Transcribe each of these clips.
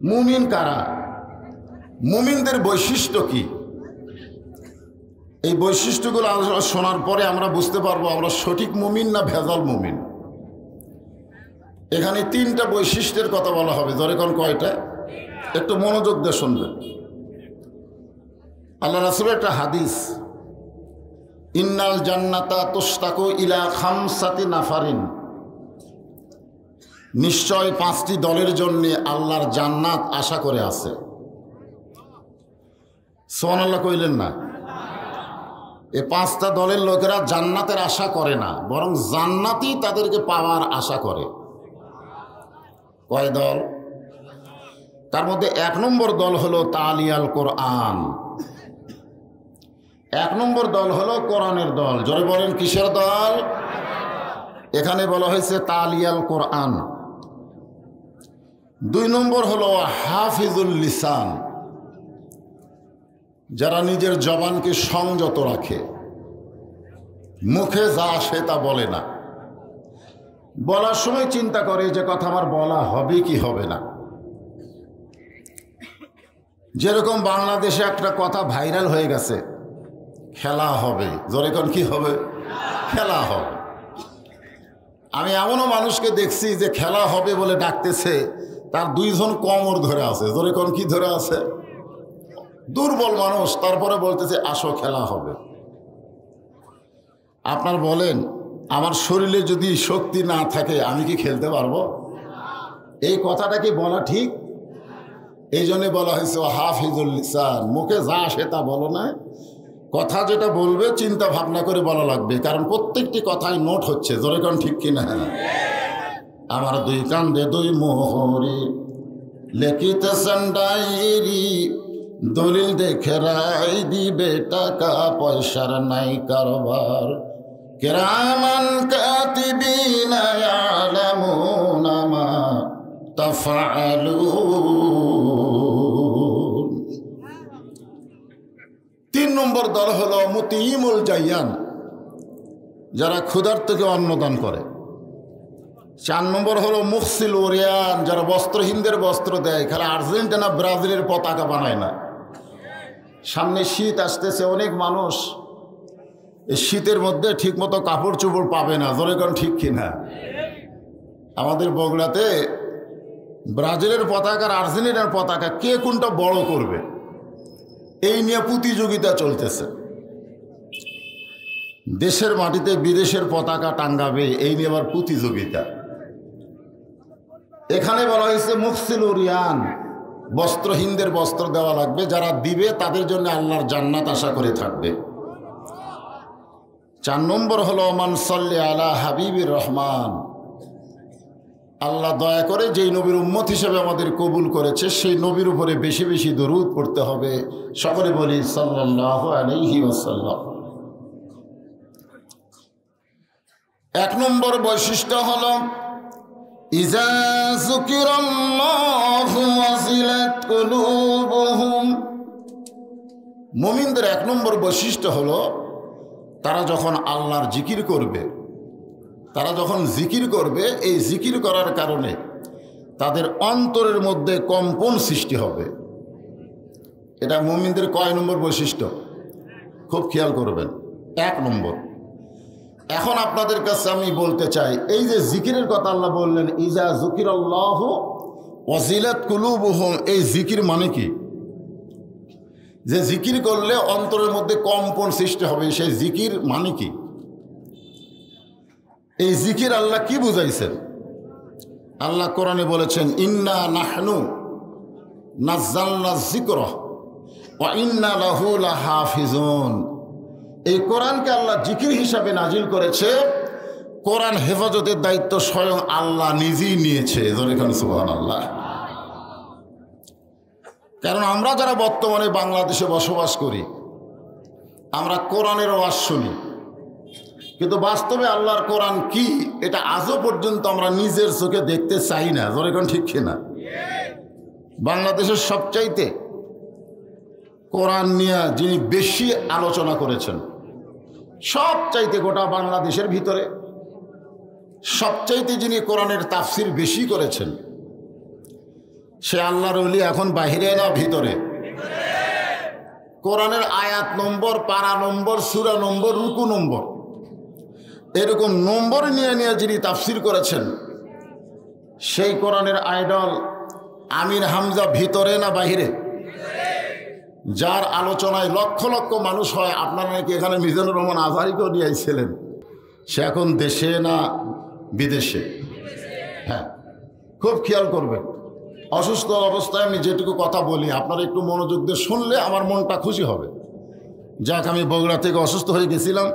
মুমিন কারা, মুমিনদের বৈশিষ্ট্য কি, এই বৈশিষ্ট্যগুলো শোনার পরে আমরা বুঝতে পারবো আমরা সঠিক মুমিন না ভেজাল মুমিন। এখানে তিনটা বৈশিষ্ট্যের কথা বলা হবে। ধরে কোন কয়টা? একটু মনোযোগ দিয়ে শুনবেন। আল্লাহ রাসূলের একটা হাদিস, ইন্নাল জান্নাতা তুশতাকু ইলা খামসাতি নাফারিন, নিশ্চয় 5টি দলের জন্য আল্লাহর জান্নাত আশা করে আছে। সুবহানাল্লাহ কইলেন না? এই 5টা দলের লোকেরা জান্নাতের আশা করে না, বরং জান্নাতই তাদেরকে পাওয়ার আশা করে। কয় দল? তার মধ্যে 1 নম্বর দল হলো তালিয়াল কোরআন। 1 নম্বর দল হলো কোরআনের দল। জোরে বলেন কিসের দল? এখানে বলা হয়েছে তালিয়াল কোরআন। 2 নম্বর হলো হাফিজুল লিসান, যারা নিজের জবানকে সংযত রাখে, মুখে যা আসে তা বলে না, বলার সময় চিন্তা করে যে কথা আমার বলা হবে কি হবে না। যেরকম বাংলাদেশে একটা কথা ভাইরাল হয়ে গেছে, খেলা হবে। জোরে কোন কি হবে? খেলা হবে। আমি এমনও মানুষকে দেখছি যে খেলা হবে বলে ডাকতেছে, তার 2 জন কোমর ধরে আছে। জোরে কোন কি ধরে আছে? দুর্বল মানুষ, তারপরে বলতেছে আসো খেলা হবে। আপনার বলেন, আমার শরীরে যদি শক্তি না থাকে আমি কি খেলতে পারবো? এই কথাটা কি বলা ঠিক? এই জন্যে বলা হয়েছে হাফিজুল লিসান, মুখে যা আসে তা বলো না, কথা যেটা বলবে চিন্তা ভাবনা করে বলা লাগবে, কারণ প্রত্যেকটি কথাই নোট হচ্ছে। জোরে কোন ঠিক কিনা? আমার 2 কান্দে 2 মোহরে লেখিতেছেন ডায়েরি, দলিল দেখে রায় দিবে, টাকা পয়সার নাই কারবার, কিরামান কাতিবিনা ইয়ালামুনা মা তাফআলুন। 3 নম্বর দল হলো মুতিমুল জাইয়ান, যারা ক্ষুধার্তকে অন্নদান করে। 4 নম্বর হলো মুখসিল ওরিয়ান, যারা বস্ত্রহীনদের বস্ত্র দেয়। খালি আর্জেন্টিনা ব্রাজিলের পতাকা বানায় না। সামনে শীত আসতেছে, অনেক মানুষ এই শীতের মধ্যে ঠিকমতো কাপড় চোপড় পাবে না। জোরে কোন ঠিক কিনা? আমাদের বগুড়াতে ব্রাজিলের পতাকা আর আর্জেন্টিনার পতাকা কে কোনটা বড় করবে, এই নিয়ে প্রতিযোগিতা চলতেছে। দেশের মাটিতে বিদেশের পতাকা টাঙ্গাবে, এই নিয়ে আবার প্রতিযোগিতা। এখানে বলা হয়েছে মুফসিল উরিয়ান, বস্ত্রহীনদের বস্ত্র দেওয়া লাগবে, যারা দিবে তাদের জন্য আল্লাহর জান্নাত আশা করে থাকবে। 4 নম্বর হলো মান সাল্লি আলা হাবিবির রহমান, আল্লাহ দয়া করে যেই নবীর উম্মত হিসেবে আমাদের কবুল করেছে সেই নবীর উপরে বেশি বেশি দরুদ পড়তে হবে। সকলে বলি সাল্লাল্লাহু আলাইহি ওয়াসাল্লাম। 1 নম্বর বৈশিষ্ট্য হলো ইজা যুকিরাল্লাহু ওয়াজিলাত কুলুবুহুম। মুমিনদের 1 নম্বর বৈশিষ্ট্য হলো তারা যখন আল্লাহর জিকির করবে, তারা যখন জিকির করবে, এই জিকির করার কারণে তাদের অন্তরের মধ্যে কম্পন সৃষ্টি হবে। এটা মুমিনদের কয় নম্বর বৈশিষ্ট্য? খুব খেয়াল করবেন, 1 নম্বর। এখন আপনাদের কাছে আমি বলতে চাই, এই যে জিকিরের কথা আল্লাহ বললেন ইজা যুকিরাল্লাহু ওয়াজিলাত কুলুবুহুম, এই জিকির মানে কি? যে জিকির করলে অন্তরের মধ্যে কম্পন সৃষ্টি হবে, সেই জিকির মানে কি? এই জিকির আল্লাহ কি বুঝাইছেন? আল্লাহ কোরআনে বলেছেন ইন্না নাহনু নাজ্জালনা যিকরা ওয়া ইন্না লাহু লাহাফিজুন। এই কোরআনকে আল্লাহ জিকির হিসাবে নাজিল করেছে, কোরআন হেফাজতের দায়িত্ব স্বয়ং আল্লাহ নিজেই নিয়েছে। সুবহানাল্লাহ। কারণ আমরা যারা বর্তমানে বাংলাদেশে বসবাস করি, আমরা কোরআনের ওয়াজ শুনি, কিন্তু বাস্তবে আল্লাহর কোরআন কি এটা আজও পর্যন্ত আমরা নিজের চোখে দেখতে চাই না। যেরকম ঠিক কিনা? বাংলাদেশের সবচাইতে কোরআন নিয়ে যিনি বেশি আলোচনা করেছেন, সবচাইতে গোটা বাংলাদেশের ভিতরে সবচাইতে যিনি কোরআনের তাফসির বেশি করেছেন, সে আল্লাহর ওলি এখন বাহিরে না ভিতরে? কোরআনের আয়াত নম্বর, পারা নম্বর, সূরা নম্বর, রুকু নম্বর, এরকম নম্বর নিয়ে নিয়ে যিনি তাফসির করেছেন সেই কোরআনের আইডল আমির হামজা ভিতরে না বাহিরে? যার আলোচনায় লক্ষ লক্ষ মানুষ হয়। আপনারা নাকি এখানে মিজানুর রহমান আজহারিকেও নিয়ে আইছিলেন। সে এখন দেশে না বিদেশে? হ্যাঁ, খুব খেয়াল করবেন। অসুস্থ অবস্থায় আমি যেটুকু কথা বলি আপনারা একটু মনোযোগ দিয়ে শুনলে আমার মনটা খুশি হবে। যাক, আমি বগুড়া থেকে অসুস্থ হয়ে গেছিলাম,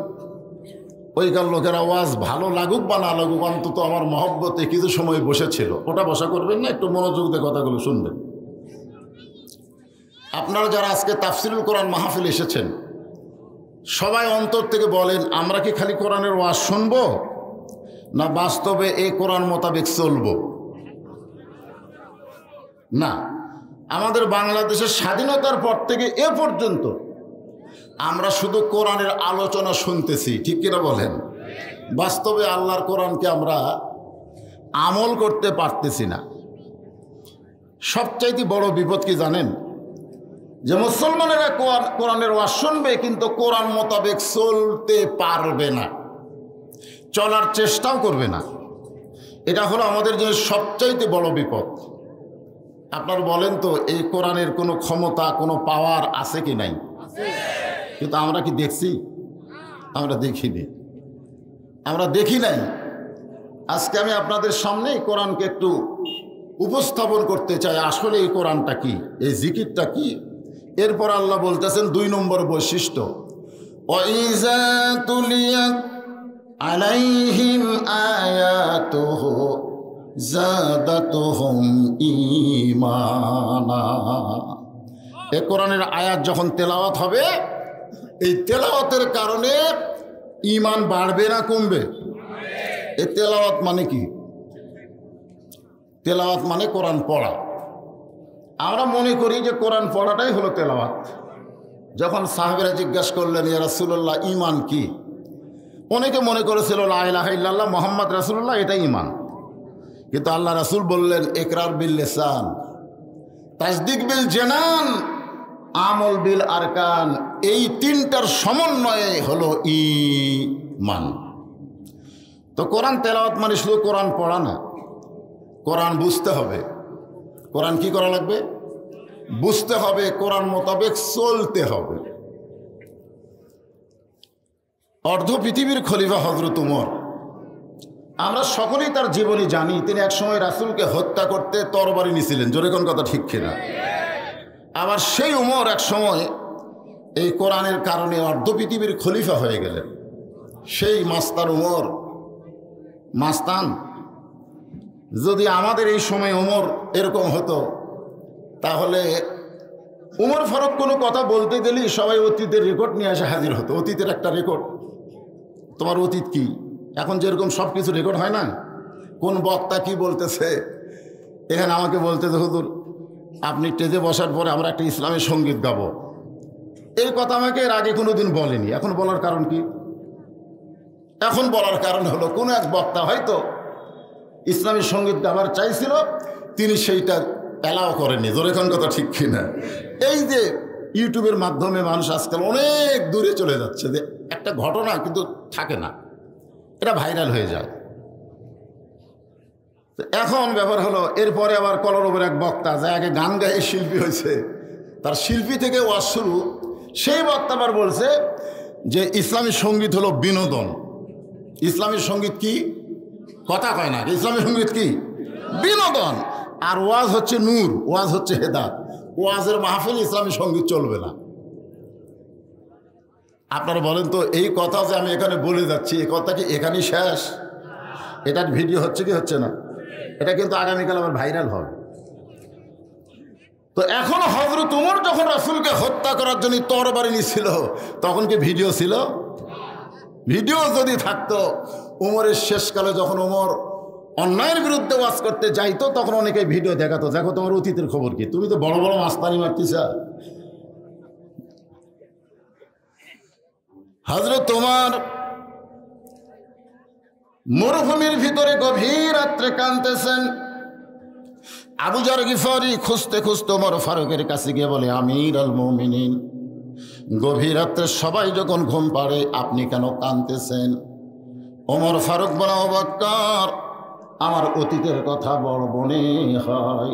ওইকার লোকের আওয়াজ ভালো লাগুক বা না লাগুক, অন্তত আমার মহব্বতে কিছু সময় বসেছিল। ওটা বসা করবেন না, একটু মনোযোগ দিয়ে কথাগুলো শুনবেন। আপনারা যারা আজকে তাফসিরুল কোরআন মাহফিল এসেছেন সবাই অন্তর থেকে বলেন, আমরা কি খালি কোরআনের ওয়াজ শুনবো না বাস্তবে এই কোরআন মোতাবেক চলবো? না, আমাদের বাংলাদেশের স্বাধীনতার পর থেকে এ পর্যন্ত আমরা শুধু কোরআনের আলোচনা শুনতেছি, ঠিক কিনা বলেন? বাস্তবে আল্লাহর কোরআনকে আমরা আমল করতে পারতেছি না। সবচাইতে বড় বিপদ কি জানেন? যে মুসলমানেরা কোরআনের ওয়াজ শুনবে কিন্তু কোরআন মোতাবেক চলতে পারবে না, চলার চেষ্টাও করবে না। এটা হলো আমাদের জন্য সবচাইতে বড় বিপদ। আপনারা বলেন তো, এই কোরআনের কোনো ক্ষমতা, কোনো পাওয়ার আছে কি নাই? কিন্তু আমরা কি দেখছি? আমরা দেখিনি, আমরা দেখি নাই। আজকে আমি আপনাদের সামনে কোরআনকে একটু উপস্থাপন করতে চাই। আসলে এই কোরআনটা কি, এই জিকিরটা কি। এরপর আল্লাহ বলতেছেন 2 নম্বর বৈশিষ্ট্য, ওয়াইযা তুলিয়াত আলাইহিম আয়াতুহু যাদাতুহুম ঈমানা। এই কোরআনের আয়াত যখন তেলাওয়াত হবে, এই তেলাওয়াতের কারণে ঈমান বাড়বে না কমবে? এই তেলাওয়াত মানে কি? তেলাওয়াত মানে কোরআন পড়া। আমরা মনে করি যে কোরআন পড়াটাই হলো তেলাওয়াত। যখন সাহাবীরা জিজ্ঞাসা করলেন, ইয়া রাসূলুল্লাহ, ঈমান কি? অনেকে মনে করেছিল লা ইলাহা ইল্লাল্লাহ মুহাম্মদ রাসূলুল্লাহ, এটাই ঈমান। কিন্তু আল্লাহ রাসূল বললেন, ইকরার বিল লিসান, তাসদিক বিল জানান, আমল বিল আরকান। এই 3টার সমন্বয়ে হলো ঈমান। তো কোরআন তেলাওয়াত মানে শুধু কোরআন পড়া না, কোরআন বুঝতে হবে। কোরআন কি করা লাগবে? বুঝতে হবে, কোরআন মোতাবেক চলতে হবে। অর্ধ পৃথিবীর খলিফা হযরত উমর, আমরা সকলেই তার জীবনী জানি। তিনি একসময় রাসূলকে হত্যা করতে তরবারি নিয়েছিলেন, জোরে কোন কথা ঠিক কিনা? আবার সেই উমর এক সময় এই কোরআনের কারণে অর্ধ পৃথিবীর খলিফা হয়ে গেলেন। সেই মাস্তান উমর, মাস্তান। যদি আমাদের এই সময় উমর এরকম হতো, তাহলে উমর ফারুক কোনো কথা বলতে গেলেই সবাই অতীতের রেকর্ড নিয়ে এসে হাজির হতো। অতীতের একটা রেকর্ড, তোমার অতীত কি? এখন যেরকম সব কিছু রেকর্ড হয় না, কোন বক্তা কি বলতেছে। এখানে আমাকে বলতেছে, হুজুর আপনি স্টেজে বসার পরে আমরা একটা ইসলামী সঙ্গীত গাবো। এই কথা আমাকে এর আগে কোনো দিন বলেনি। এখন বলার কারণ কি? এখন বলার কারণ হলো কোনো এক বক্তা হয়তো ইসলামী সঙ্গীত গাবার চাইছিল, তিনি সেইটা অ্যালাও করেনি। জোরে কোন কথা ঠিক কিনা? এই যে ইউটিউবের মাধ্যমে মানুষ আজকাল অনেক দূরে চলে যাচ্ছে, যে একটা ঘটনা কিন্তু থাকে না, এটা ভাইরাল হয়ে যায়। এখন ব্যাপার হলো, এরপরে আবার কলরবের এক বক্তা, যে আগে গান গায়ে শিল্পী হয়েছে, তার শিল্পী থেকে ওয়াজ শুরু। সেই বক্তা আবার বলছে যে ইসলামী সঙ্গীত হলো বিনোদন। ইসলামী সঙ্গীত কি? কথা কয় না। ইসলামী সঙ্গীত কি? বিনোদন। আর ওয়াজ হচ্ছে নূর, ওয়াজ হচ্ছে হেদায়েত। ওয়াজের মাহফিল ইসলামী সঙ্গীত চলবে না। আপনারা বলেন তো, এই কথা যে আমি এখানে বলে যাচ্ছি, এই কথা কি এখানেই শেষ? এটার ভিডিও হচ্ছে কি হচ্ছে না? এটা কিন্তু আগামীকাল আবার ভাইরাল হবে। তো এখন হযরত উমর যখন রাসূলকে হত্যা করার জন্য তরবারি নিয়েছিল, তখন কি ভিডিও ছিল? ভিডিও যদি থাকতো, উমরের শেষকালে যখন উমর অন্যায়ের বিরুদ্ধে ওয়াজ করতে যাইতো, তখন অনেকে ভিডিও দেখাতো, দেখো তোমার অতীতের খবর কি, তুমি তো বড় বড় মাস্তানি মারতিছা। হযরত উমর মরুভূমির ভিতরে গভীর রাত্রে কাঁদতেছেন। আবু যর গিফারি খুঁজতে খুঁজতে ওমর ফারুকের কাছে গিয়ে বলে, আমির আল মুমিনিন, গভীর রাত্রে সবাই যখন ঘুম পাড়ে আপনি কেন কাঁদতেছেন? ওমর ফারুক বলে, আবু বকর, আমার অতীতের কথা বড় মনে হয়,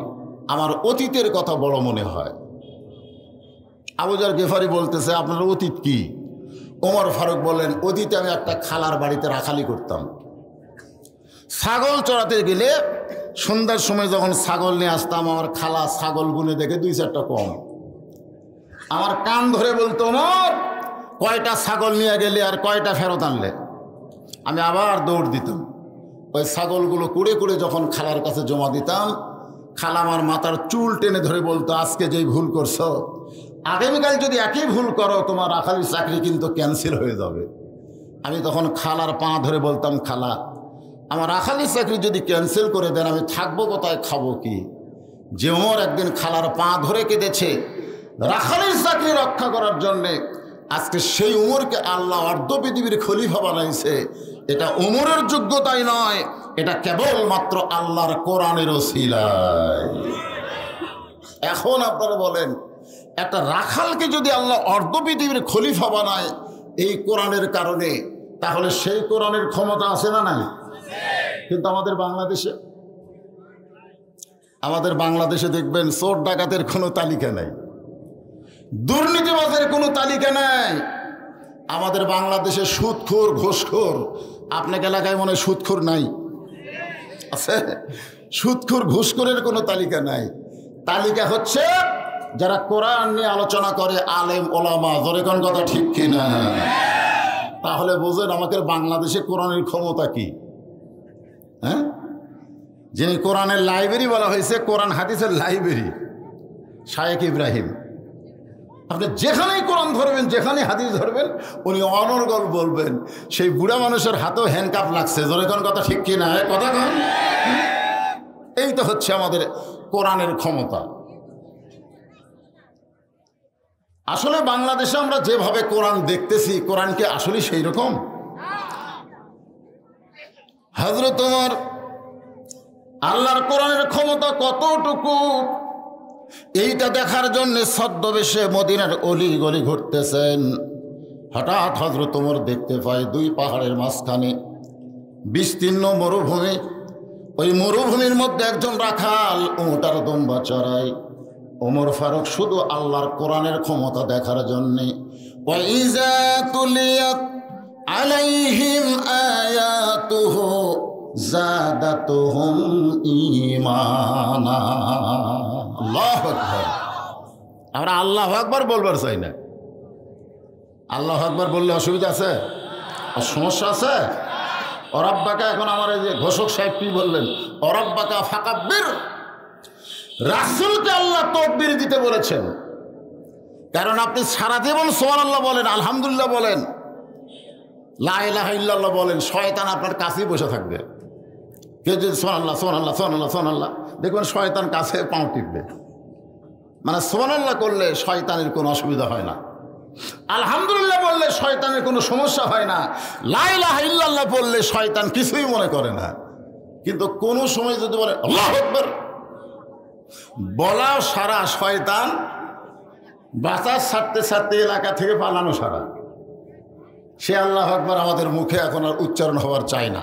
আমার অতীতের কথা বড় মনে হয়। আবু যর গিফারি বলতেছে, আপনার অতীত কি? ওমর ফারুক বললেন, অতীতে আমি একটা খালার বাড়িতে রাখালি করতাম। ছাগল চড়াতে গেলে সন্ধ্যার সময় যখন ছাগল নিয়ে আসতাম, আমার খালা ছাগল গুনে দেখে 2-4টা কম। আমার কান ধরে বলতো, ওমর, কয়টা ছাগল নিয়ে গেলে আর কয়টা ফেরত আনলে? আমি আবার দৌড় দিতাম। ওই ছাগলগুলো কুড়ে কুড়ে যখন খালার কাছে জমা দিতাম, খালা আমার মাথার চুল টেনে ধরে বলতো, আজকে যেই ভুল করছো, আগামীকাল যদি একই ভুল করো তোমার রাখালির চাকরি কিন্তু ক্যান্সেল হয়ে যাবে। আমি তখন খালার পা ধরে বলতাম, খালা, আমার রাখালির চাকরি যদি ক্যান্সেল করে দেন আমি থাকবো কোথায়, খাবো কি? যে ওমর একদিন খালার পা ধরে কেঁদেছে রাখালির চাকরি রক্ষা করার জন্যে, আজকে সেই উমরকে আল্লাহ অর্ধ পৃথিবীর খলিফা বানাইছে। এটা উমরের যোগ্যতাই নয়, এটা কেবলমাত্র আল্লাহর কোরআনের ওসিলায়। এখন আপনারা বলেন, একটা রাখালকে যদি আল্লাহ অর্ধ পৃথিবীর খলিফা বানায় এই কোরআনের কারণে, তাহলে সেই কোরআনের ক্ষমতা আছে না নাই? কিন্তু আমাদের বাংলাদেশে দেখবেন চোর ডাকাতের কোনো তালিকা নাই, দুর্নীতিবাজের কোনো তালিকা নাই। আমাদের বাংলাদেশে সুদখোর, ঘুষখোর, আপনার এলাকায় মনে হয় সুদখোর নাই? আছে? সুদখোর, ঘুষখোরের কোনো তালিকা নাই। তালিকা হচ্ছে যারা কোরআন নিয়ে আলোচনা করে, আলেম ওলামা। ধরে কোন কথা ঠিক কিনা? তাহলে বোঝেন আমাদের বাংলাদেশে কোরআনের ক্ষমতা কি। হ্যাঁ, যিনি কোরআনের লাইব্রেরি বলা হয়েছে, কোরআন হাদিসের লাইব্রেরি, শায়েখ ইব্রাহিম। আপনি যেখানেই কোরআন ধরবেন, যেখানে হাদিস ধরবেন, উনি অনর্গল বলবেন। সেই বুড়া মানুষের হাতেও হ্যান্ডকাপ লাগছে। ধরে কোন কথা ঠিক কিনা? কথা কন। এই তো হচ্ছে আমাদের কোরআনের ক্ষমতা। আসলে বাংলাদেশে আমরা যেভাবে কোরআন দেখতেছি, কোরআন কি আসলে সেই রকম? হযরত ওমর আল্লাহর কোরআনের ক্ষমতা কতটুকু, এইটা দেখার জন্য ছদ্মবেশে মদিনার অলি গলি ঘুরতেছেন। হঠাৎ হযরত ওমর দেখতে পায় 2 পাহাড়ের মাঝখানে বিস্তীর্ণ মরুভূমি। ওই মরুভূমির মধ্যে একজন রাখাল উট আর দুম্বা চড়ায়। ওমর ফারুক শুধু আল্লাহর কোরআনের ক্ষমতা দেখার জন্যে, ওয়াইজা তুলিয়াত আলাইহিম আয়াতুহু যাদাতুহুম ঈমানা। আল্লাহু আকবার। আমরা আল্লাহু আকবার বলবার চাই না। আল্লাহু আকবার বললে অসুবিধা আছে? সমস্যা আছে? অরাব্বাকা, এখন আমার এই যে ঘোষক সাহেব কি বললেন, অরাব্বাকা ফাকাব্বির। রাসূলকে আল্লাহ তাকবীর দিতে বলেছেন, কারণ আপনি সারা জীবন সুবহানাল্লাহ বলেন, আলহামদুলিল্লাহ বলেন, লা ইলাহা ইল্লাল্লাহ বলেন, শয়তান আপনার কাছেই বসে থাকবে। কেউ যদি সুবহানাল্লাহ সুবহানাল্লাহ সুবহানাল্লাহ সুবহানাল্লাহ, দেখবেন শয়তান কাছে পাও টিপবে। মানে সুবহানাল্লাহ করলে শয়তানের কোনো অসুবিধা হয় না, আলহামদুলিল্লাহ বললে শয়তানের কোনো সমস্যা হয় না, লা ইলাহা ইল্লাল্লাহ বললে শয়তান কিছুই মনে করে না। কিন্তু কোনো সময় যদি বলে আল্লাহু আকবার, বলাও সারা, শয়তান বাঁচার ছাড়তে ছাড়তে এলাকা থেকে পালানো সারা। সে আল্লাহু আকবার আমাদের মুখে এখন আর উচ্চারণ হওয়ার চাই না।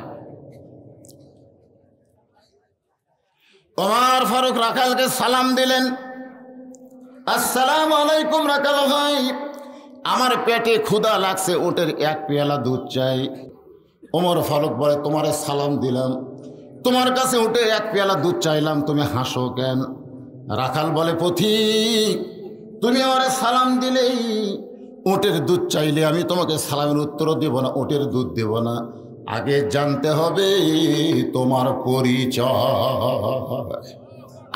ওমর ফারুক রাখালকে সালাম দিলেন, আসসালামু আলাইকুম রাখাল ভাই, আমার পেটে ক্ষুধা লাগছে, ওটের 1 পেয়ালা দুধ চাই। ওমর ফারুক বলে, তোমারে সালাম দিলাম, তোমার কাছে উঠে 1 পেয়ালা দুধ চাইলাম, তুমি হাসো কেন? রাখাল বলে, পথিক, তুমি আমারে সালাম দিলেই ওটের দুধ চাইলে আমি তোমাকে সালামের উত্তর দেব না, ওটের দুধ দেব না। আগে জানতে হবে তোমার পরিচয়।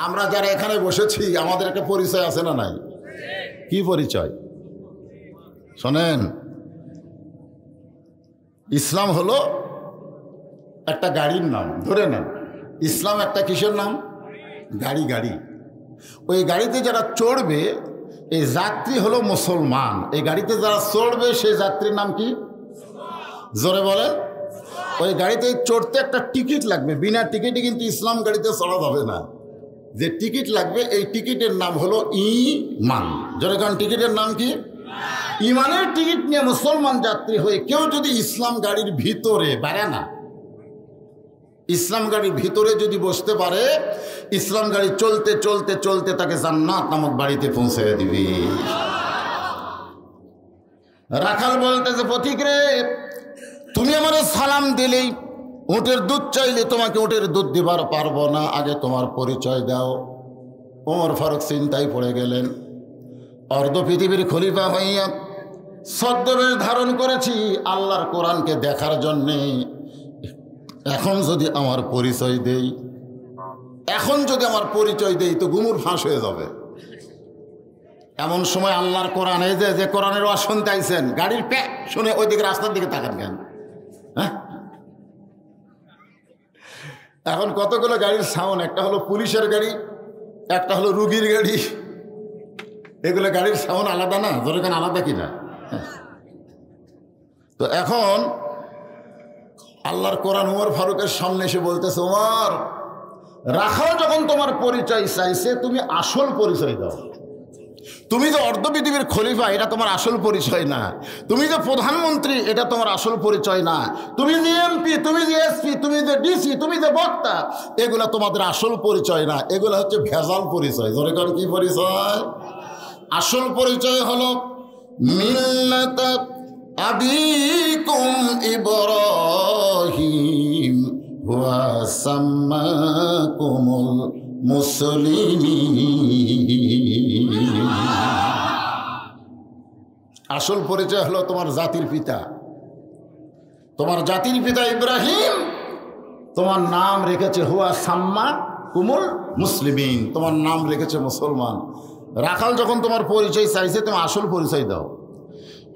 আমরা যারা এখানে বসেছি আমাদের একটা পরিচয় আছে না নাই? কি পরিচয়? শোনেন, ইসলাম হলো একটা গাড়ির নাম। ধরে নেন, ইসলাম একটা কিসের নাম? গাড়ি। গাড়ি, ওই গাড়িতে যারা চড়বে এই যাত্রী হলো মুসলমান। এই গাড়িতে যারা চড়বে সেই যাত্রীর নাম কি? জোরে বলেন। ওই গাড়িতে চড়তে একটা টিকিট লাগবে, বিনা টিকিটে কিন্তু ইসলাম গাড়িতে চড়া যাবে না। যে টিকিট লাগবে, এই টিকিটের নাম হলো ঈমান। যেরকম টিকিটের নাম কি? ঈমানের টিকিট নিয়ে মুসলমান যাত্রী হয়ে কেউ যদি ইসলাম গাড়ির ভিতরে পারে না, ইসলাম গাড়ির ভিতরে যদি বসতে পারে, ইসলাম গাড়ি চলতে চলতে চলতে তাকে জান্নাত নামক বাড়িতে পৌঁছে দিবে। রাখাল বলতেছে, পথিক রে, তুমি আমার সালাম দিলেই, উটের দুধ চাইলে তোমাকে উটের দুধ দিবার পারবো না, আগে তোমার পরিচয় দাও। ওমর ফারুক চিন্তায় পড়ে গেলেন। অর্ধ পৃথিবীর খলিফা হইয়া ছদ্মবেশ ধারণ করেছি আল্লাহর কোরআনকে দেখার জন্যে, এখন যদি আমার পরিচয় দেই, এখন যদি আমার পরিচয় দেই তো গুমুর ফাঁস হয়ে যাবে। এমন সময় আল্লাহর কোরআন, এই যে কোরআনের ওয়াজ শুনতে আইছেন, গাড়ির প্যাক শুনে ওইদিকে রাস্তার দিকে তাকান কেন? হ্যাঁ, এখন কতগুলো গাড়ির সাউন্ড, একটা হলো পুলিশের গাড়ি, একটা হলো রুগীর গাড়ি। এগুলো গাড়ির সাউন্ড আলাদা না? ধরে কেন আলাদা কিনা? তো এখন আল্লাহর কোরআন ওমর ফারুকের সামনে এসে বলতেছে, ওমর, রাখাল যখন তোমার পরিচয় চাইছে, তুমি আসল পরিচয় দাও। তুমি যে অর্ধ পৃথিবীর খলিফা, এটা তোমার আসল পরিচয় না। তুমি যে প্রধানমন্ত্রী, এটা তোমার আসল পরিচয় না। তুমি যে এমপি, তুমি যে এসপি, তুমি যে ডিসি, তুমি যে বক্তা, এগুলা তোমাদের আসল পরিচয় না। এগুলো হচ্ছে ভেজাল পরিচয়। ধরে কারণ কি পরিচয়? আসল পরিচয় হলো মিল্লাত আবিকুম ইব্রাহিম ওয়া সাম্মাকুমুল মুসলিমিন। আসল পরিচয় হলো তোমার জাতির পিতা। তোমার জাতির পিতা ইব্রাহিম তোমার নাম রেখেছে হুয়া সাম্মা কুমুল মুসলিমিন, তোমার নাম রেখেছে মুসলমান। রাখাল যখন তোমার পরিচয় চাইছে, তুমি আসল পরিচয় দাও।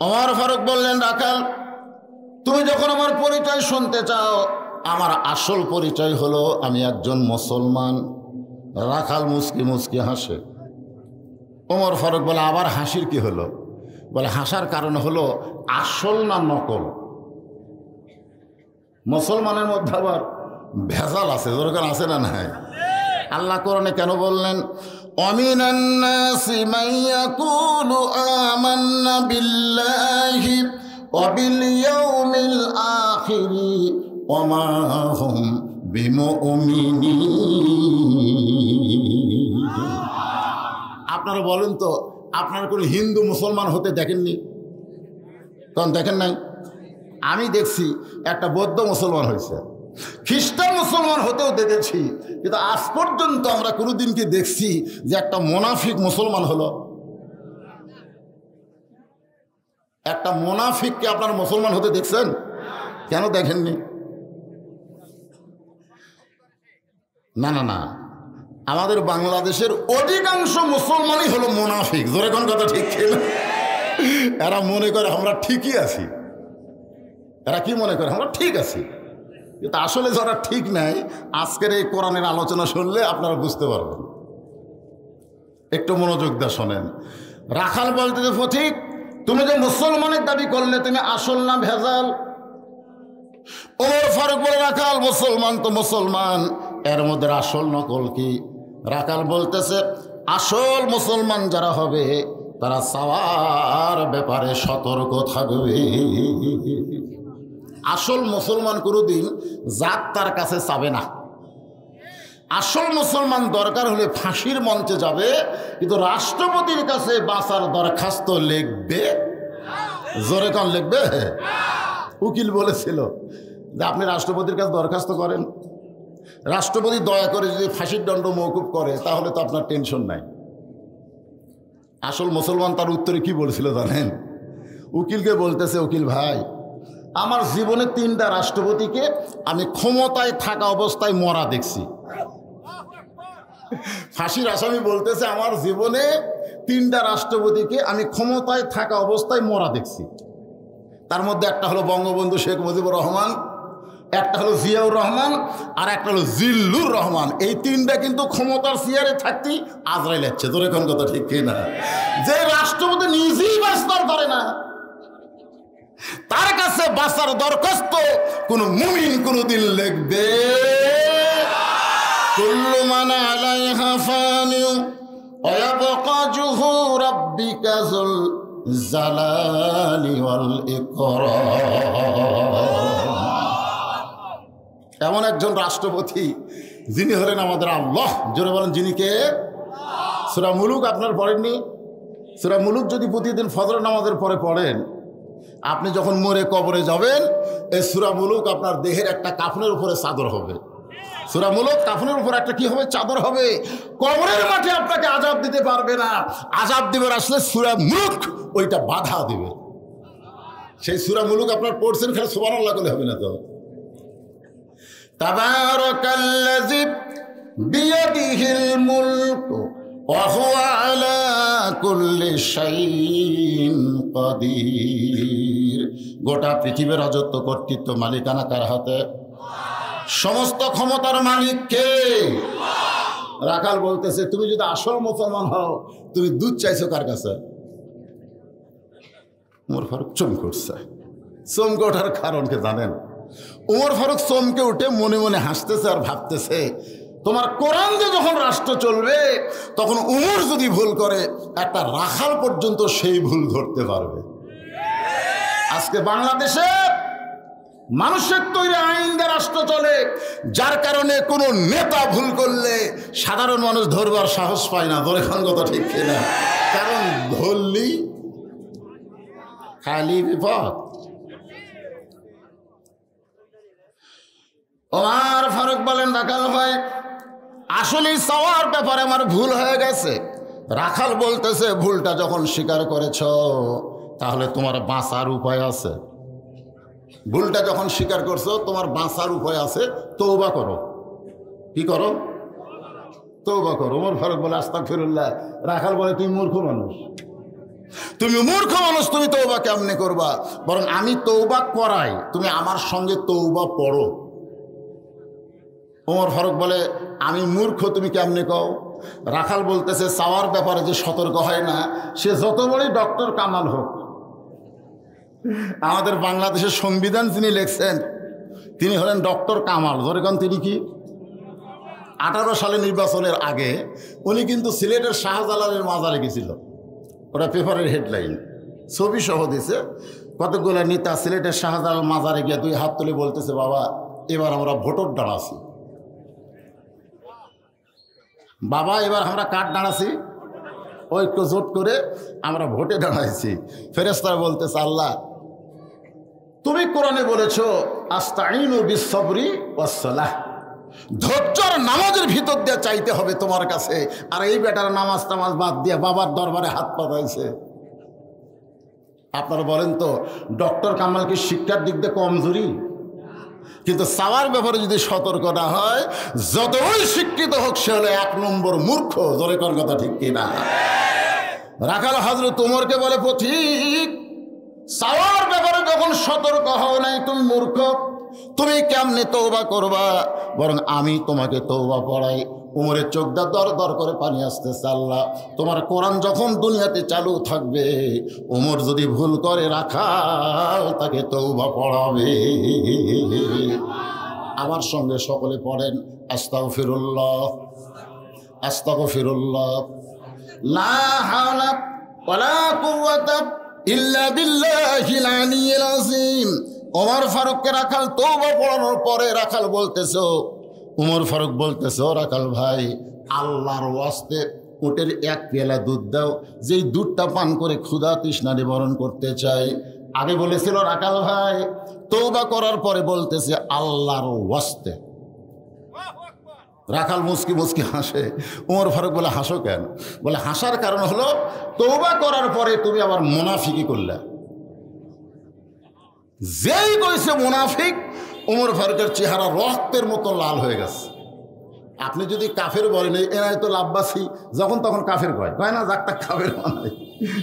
ওমর ফারুক বললেন, রাখাল, তুমি যখন আমার পরিচয় শুনতে চাও, আমার আসল পরিচয় হলো আমি একজন মুসলমান। রাখাল মুচকি মুচকি হাসে। ওমর ফারুক বলে, আবার হাসির কি হলো? বলে, হাসার কারণ হলো আসল না নকল। মুসলমানের মধ্যে আবার ভেজাল আছে, যেরকম আছে না নাই? আল্লাহ কোরআনে কেন বললেন, ওয়ামিনান নাসি মান ইয়াকুলু আমান্না বিল্লাহি ওয়া বিল ইয়াউমিল আখির ওয়া মা হুম বিমুমিনিন। আপনারা বলেন তো, আপনারা কোনো হিন্দু মুসলমান হতে দেখেননি? কারণ দেখেন নাই? আমি দেখছি একটা বৌদ্ধ মুসলমান হয়েছে, খ্রিস্টান মুসলমান হতেও দেখেছি, কিন্তু আজ পর্যন্ত আমরা কোনোদিন কি দেখছি যে একটা মোনাফিক মুসলমান হলো? একটা মোনাফিককে আপনার মুসলমান হতে দেখছেন? কেন দেখেননি? না না না, আমাদের বাংলাদেশের অধিকাংশ মুসলমানই হলো মুনাফিক। জোরে কোন কথা ঠিক ছিল? এরা মনে করে আমরা ঠিকই আছি। এরা কি মনে করে? আমরা ঠিক আছি। কিন্তু আসলে যারা ঠিক নাই, আজকের এই কোরআনের আলোচনা শুনলে আপনারা বুঝতে পারবেন। একটু মনোযোগ দিয়ে শোনেন। রাখাল বলতে যে, পথিক, তুমি যে মুসলমানের দাবি করলে, তুমি আসল না ভেজাল? ওমর ফারুক বলে, রাখাল, মুসলমান তো মুসলমান, এর মধ্যে আসল নকল কি? রাখাল বলতেছে, আসল মুসলমান যারা হবে তারা চাওয়ার ব্যাপারে সতর্ক থাকবে। আসল মুসলমান কোনোদিন জাত তার কাছে চাবে না। আসল মুসলমান দরকার হলে ফাঁসির মঞ্চে যাবে, কিন্তু রাষ্ট্রপতির কাছে বাঁচার দরখাস্ত লিখবে। জোরে কান লিখবে। উকিল বলেছিল যে, আপনি রাষ্ট্রপতির কাছে দরখাস্ত করেন, রাষ্ট্রপতি দয়া করে যদি ফাঁসির দণ্ড মওকুফ করে, তাহলে তো আপনার টেনশন নাই। আসল মুসলমান তার উত্তরে কি বলেছিল জানেন? উকিলকে বলতেছে, উকিল ভাই, আমার জীবনে 3টা রাষ্ট্রপতিকে আমি ক্ষমতায় থাকা অবস্থায় মরা দেখছি। ফাঁসির আসামি বলতেছে, আমার জীবনে 3টা রাষ্ট্রপতিকে আমি ক্ষমতায় থাকা অবস্থায় মরা দেখছি। তার মধ্যে একটা হলো বঙ্গবন্ধু শেখ মুজিবুর রহমান, একটা হলো জিয়াউর রহমান, আর একটা হলো জিল্লুর রহমান। এই 3টা কিন্তু ক্ষমতার চেয়ারে থাকতেই আজরাইল যাচ্ছে। তোর এখন কথা ঠিক কিনা? যে রাষ্ট্রপতি নিজেই বাঁচতে পারে না, তার কাছে বাঁচার দরখাস্ত কোন মুমিন কোনদিন লিখবে? কুল্লু মান আলাইহা ফানি ওয়া ইয়াবকা ওয়াজহু রাব্বিকা যুল জালালি ওয়াল ইকরাম। এমন একজন রাষ্ট্রপতি যিনি হলেন আমাদের আল্লাহ। জোরে বলেন, যিনি কে? সূরা মুলুক আপনার পড়েননি? সূরা মুলুক যদি প্রতিদিন ফজর নামাজের পরে পড়েন, আপনি যখন মরে কবরে যাবেন, এই সূরা মুলুক আপনার দেহের একটা কাফনের উপরে চাদর হবে। সূরা মুলুক কাফনের উপর একটা কি হবে? চাদর হবে। কবরের মাঠে আপনাকে আযাব দিতে পারবে না। আযাব দিবার আসলে সূরা মুলুক ওইটা বাধা দিবে। সেই সূরা মুলুক আপনার পড়ছেন, খালি সুবহানাল্লাহ বলে হবে না তো। তাবারাকাল্লাযী বিয়াদিহিল মুলকু ওয়া হুয়া আলা কুল্লি শাইইন কাদির। গোটা পৃথিবীর রাজত্ব, কর্তৃত্ব, মালিকানা কার হাতে? সমস্ত ক্ষমতার মালিক কে? রাখাল বলতেছে, তুমি যদি আসল মুসলমান হও, তুমি দুধ চাইছো কার কাছে? উমর ফারুক চমকে উঠছে। চমকে ওঠার কারণকে জানেন? উমর ফারুক চমকে উঠে মনে মনে হাসতেছে আর ভাবতেছে, তোমার কোরআন দিয়ে যখন রাষ্ট্র চলবে, তখন উমর যদি ভুল করে, একটা রাখাল পর্যন্ত সেই ভুল ধরতে পারবে। আজকে বাংলাদেশে মানুষের তৈরি আইন দিয়ে রাষ্ট্র চলে, যার কারণে কোনো নেতা ভুল করলে সাধারণ মানুষ ধরবার সাহস পায় না। ধরে খান কথা ঠিক কিনা? কারণ ধরলি খালি বিপদ। ওমর ফারুক বলেন, রাখাল ভাই, আসলে চাওয়ার ব্যাপারে আমার ভুল হয়ে গেছে। রাখাল বলতেছে, ভুলটা যখন স্বীকার করেছ, তাহলে তোমার বাঁচার উপায় আছে। ভুলটা যখন স্বীকার করছো, তোমার বাঁচার উপায় আছে, তওবা করো। কি করো? তওবা করো। ওমর ফারুক বলে, আস্তাগফিরুল্লাহ। রাখাল বলে, তুমি মূর্খ মানুষ, তুমি মূর্খ মানুষ, তুমি তওবা কেমনে করবা? বরং আমি তওবা করাই, তুমি আমার সঙ্গে তওবা পড়ো। ওমর ফারুক বলে, আমি মূর্খ, তুমি কেমনে কও? রাখাল বলতেছে, চাওয়ার ব্যাপারে যে সতর্ক হয় না, সে যত বড়ই ডক্টর কামাল হোক। আমাদের বাংলাদেশের সংবিধান যিনি লিখছেন, তিনি হলেন ডক্টর কামাল। যেরকম তিনি কি 18 সালে নির্বাচনের আগে উনি কিন্তু সিলেটের শাহজালালের মাজারে গেছিল। ওটা পেপারের হেডলাইন, ছবি সহ দিয়েছে। কতগুলো নেতা সিলেটের শাহজালাল মাজারে গিয়ে 2 হাত তুলে বলতেছে, বাবা এবার আমরা ভোটর দাঁড়াছি, বাবা এবার আমরা কাঠ দাঁড়াছি, ঐক্য জোট করে আমরা ভোটে দাঁড়াইছি। ফেরেশতারা বলতেছে, আল্লাহ তুমি কোরআনে বলেছো, আস্তাইনু বিসসবরি ওয়াসসালাহ, ধৈর্যর নামাজের ভিতর দিয়ে চাইতে হবে তোমার কাছে। আর এই বেটার নামাজ টামাজ বাদ দিয়ে বাবার দরবারে হাত পাতাইছে। আপনারা বলেন তো, ডক্টর কামাল কি শিক্ষার দিক দিয়ে কমজোরি? কিন্তু চাওয়ার ব্যাপারে যদি সতর্ক না হয়, যতই শিক্ষিত হোক, সে হলো 1 নম্বর মূর্খ। জোরে কোন কথা ঠিক কিনা? রাখাল হযরত ওমরকে বলে, পথিক, চাওয়ার ব্যাপারে যখন সতর্ক হও নাই, তুমি মূর্খ, তুমি কেমনে তওবা করবা? বরং আমি তোমাকে তওবা পড়াই। উমরের চোখ দা দর দর করে পানি আসতেছে। আল্লাহ, তোমার কোরআন যখন দুনিয়াতে চালু থাকবে, উমর যদি ভুল করে, রাখাল তাকে তওবা পড়াবে। আমার সঙ্গে সকলে পড়েন, আস্তাগফিরুল্লাহ, আস্তাগফিরুল্লাহ, লা হাওলা ওয়ালা কুওয়াতা ইল্লা বিল্লাহিল আলিয়্যিল আযীম। ওমর ফারুককে রাখাল তওবা পড়ানোর পরে রাখাল বলতেছো, উমর ফারুক বলতেছো, রাখাল ভাই, আল্লাহর ওয়াস্তে উটের 1 পেয়ালা দুধ দাও, যেই দুধটা পান করে ক্ষুধা তৃষ্ণা নিবারণ করতে চাই। আগে বলেছিল রাখাল ভাই, তওবা করার পরে বলতেছে আল্লাহর ওয়াস্তে। রাখাল মুস্কি মুস্কি হাসে। উমর ফারুক বলে, হাসো কেন? বলে, হাসার কারণ হলো, তওবা করার পরে তুমি আবার মুনাফিকি করলে। যেই কইছে মুনাফিক, উমর ফারুকের চেহারা রক্তের মতো লাল হয়ে গেছে। আপনি যদি কাফের বলেন, এরাই তো লাভবাসী, যখন তখন কাফের কয় না, যাক তাক কাফের বানায়,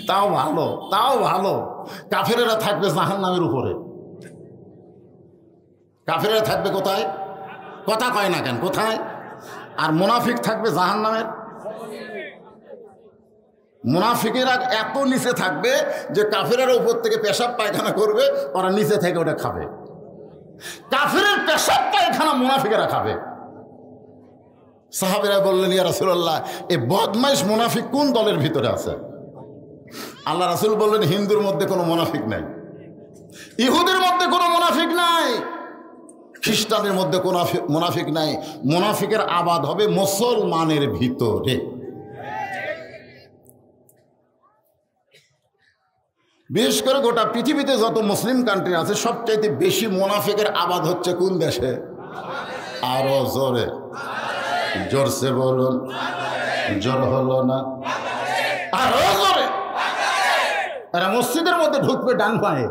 তাও ভালো, তাও ভালো। কাফেরেরা থাকবে জাহান্নামের উপরে। কাফেরেরা থাকবে কোথায়? কথা কয় না কেন? কোথায়? আর মুনাফিক থাকবে জাহান্নামের। মুনাফিকেরা এত নিচে থাকবে যে কাফেরের উপর থেকে পেশাব পায়খানা করবে, ওরা নিচে থেকে ওটা খাবে। কাফেরের পেশাব পায়খানা মুনাফিকেরা খাবে। সাহাবীরা বললেন, ইয়া রাসূলুল্লাহ, এই বদমাইশ মুনাফিক কোন দলের ভিতরে আছে? আল্লাহ রাসূল বললেন, হিন্দুর মধ্যে কোনো মুনাফিক নাই, ইহুদের মধ্যে কোনো মুনাফিক নাই, খ্রিস্টানের মধ্যে কোনো মুনাফিক নাই। মুনাফিকের আবাদ হবে মুসলমানের ভিতরে। বিশেষ করে গোটা পৃথিবীতে যত মুসলিম কান্ট্রি আছে সবচাইতে বেশি মুনাফিকের আবাদ হচ্ছে কোন দেশে? আরো জোরে, জোরসে বলুন, জোর হলো না, আরো জোরে। এরা মসজিদের মধ্যে ঢুকবে ডান পায়ে,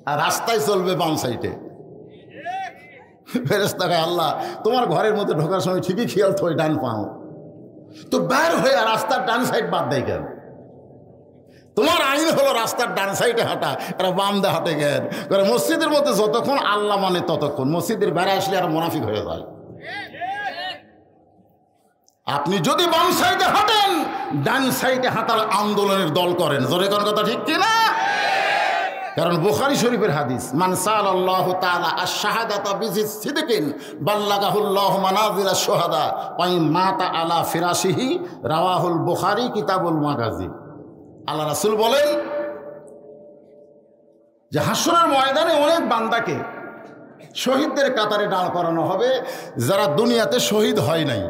আর রাস্তায় চলবে বাম সাইডে। ফেরেশতা কয়, আল্লাহ তোমার ঘরের মধ্যে ঢোকার সময় ঠিকই খেয়াল তো ডান পাও, তো বের হয়ে রাস্তার ডান সাইড বাদ দেয় কেন? তোমার আইন হলো রাস্তার ডান সাইডে হাঁটা, এরা বাম দিয়ে হাঁটে গেন। মসজিদের মধ্যে যতক্ষণ আল্লাহ মানে ততক্ষণ, মসজিদের বেড়া আসলে আর মুনাফিক হয়ে যায়। আপনি যদি বাম সাইডে হাঁটেন, ডান সাইডে হাঁটার আন্দোলনের দল করেন, জোরে কোন কথা ঠিক কিনা? কারণ বুখারী শরীফের হাদিস, মান সাআলাল্লাহু তাআলা আশ-শাহাদাতা বিসিদ্দিকিন বাল্লাগাহুল্লাহু মানাজিলাশ শুহাদা ওয়া ইন মাতা আলা ফিরাশিহি, রাওয়াহুল বুখারী কিতাবুল মাগাজি। আল্লাহ রাসূল বলেন যে হাসরের ময়দানে অনেক বান্দাকে শহীদদের কাতারে দাঁড় করানো হবে যারা দুনিয়াতে শহীদ হয় নাই,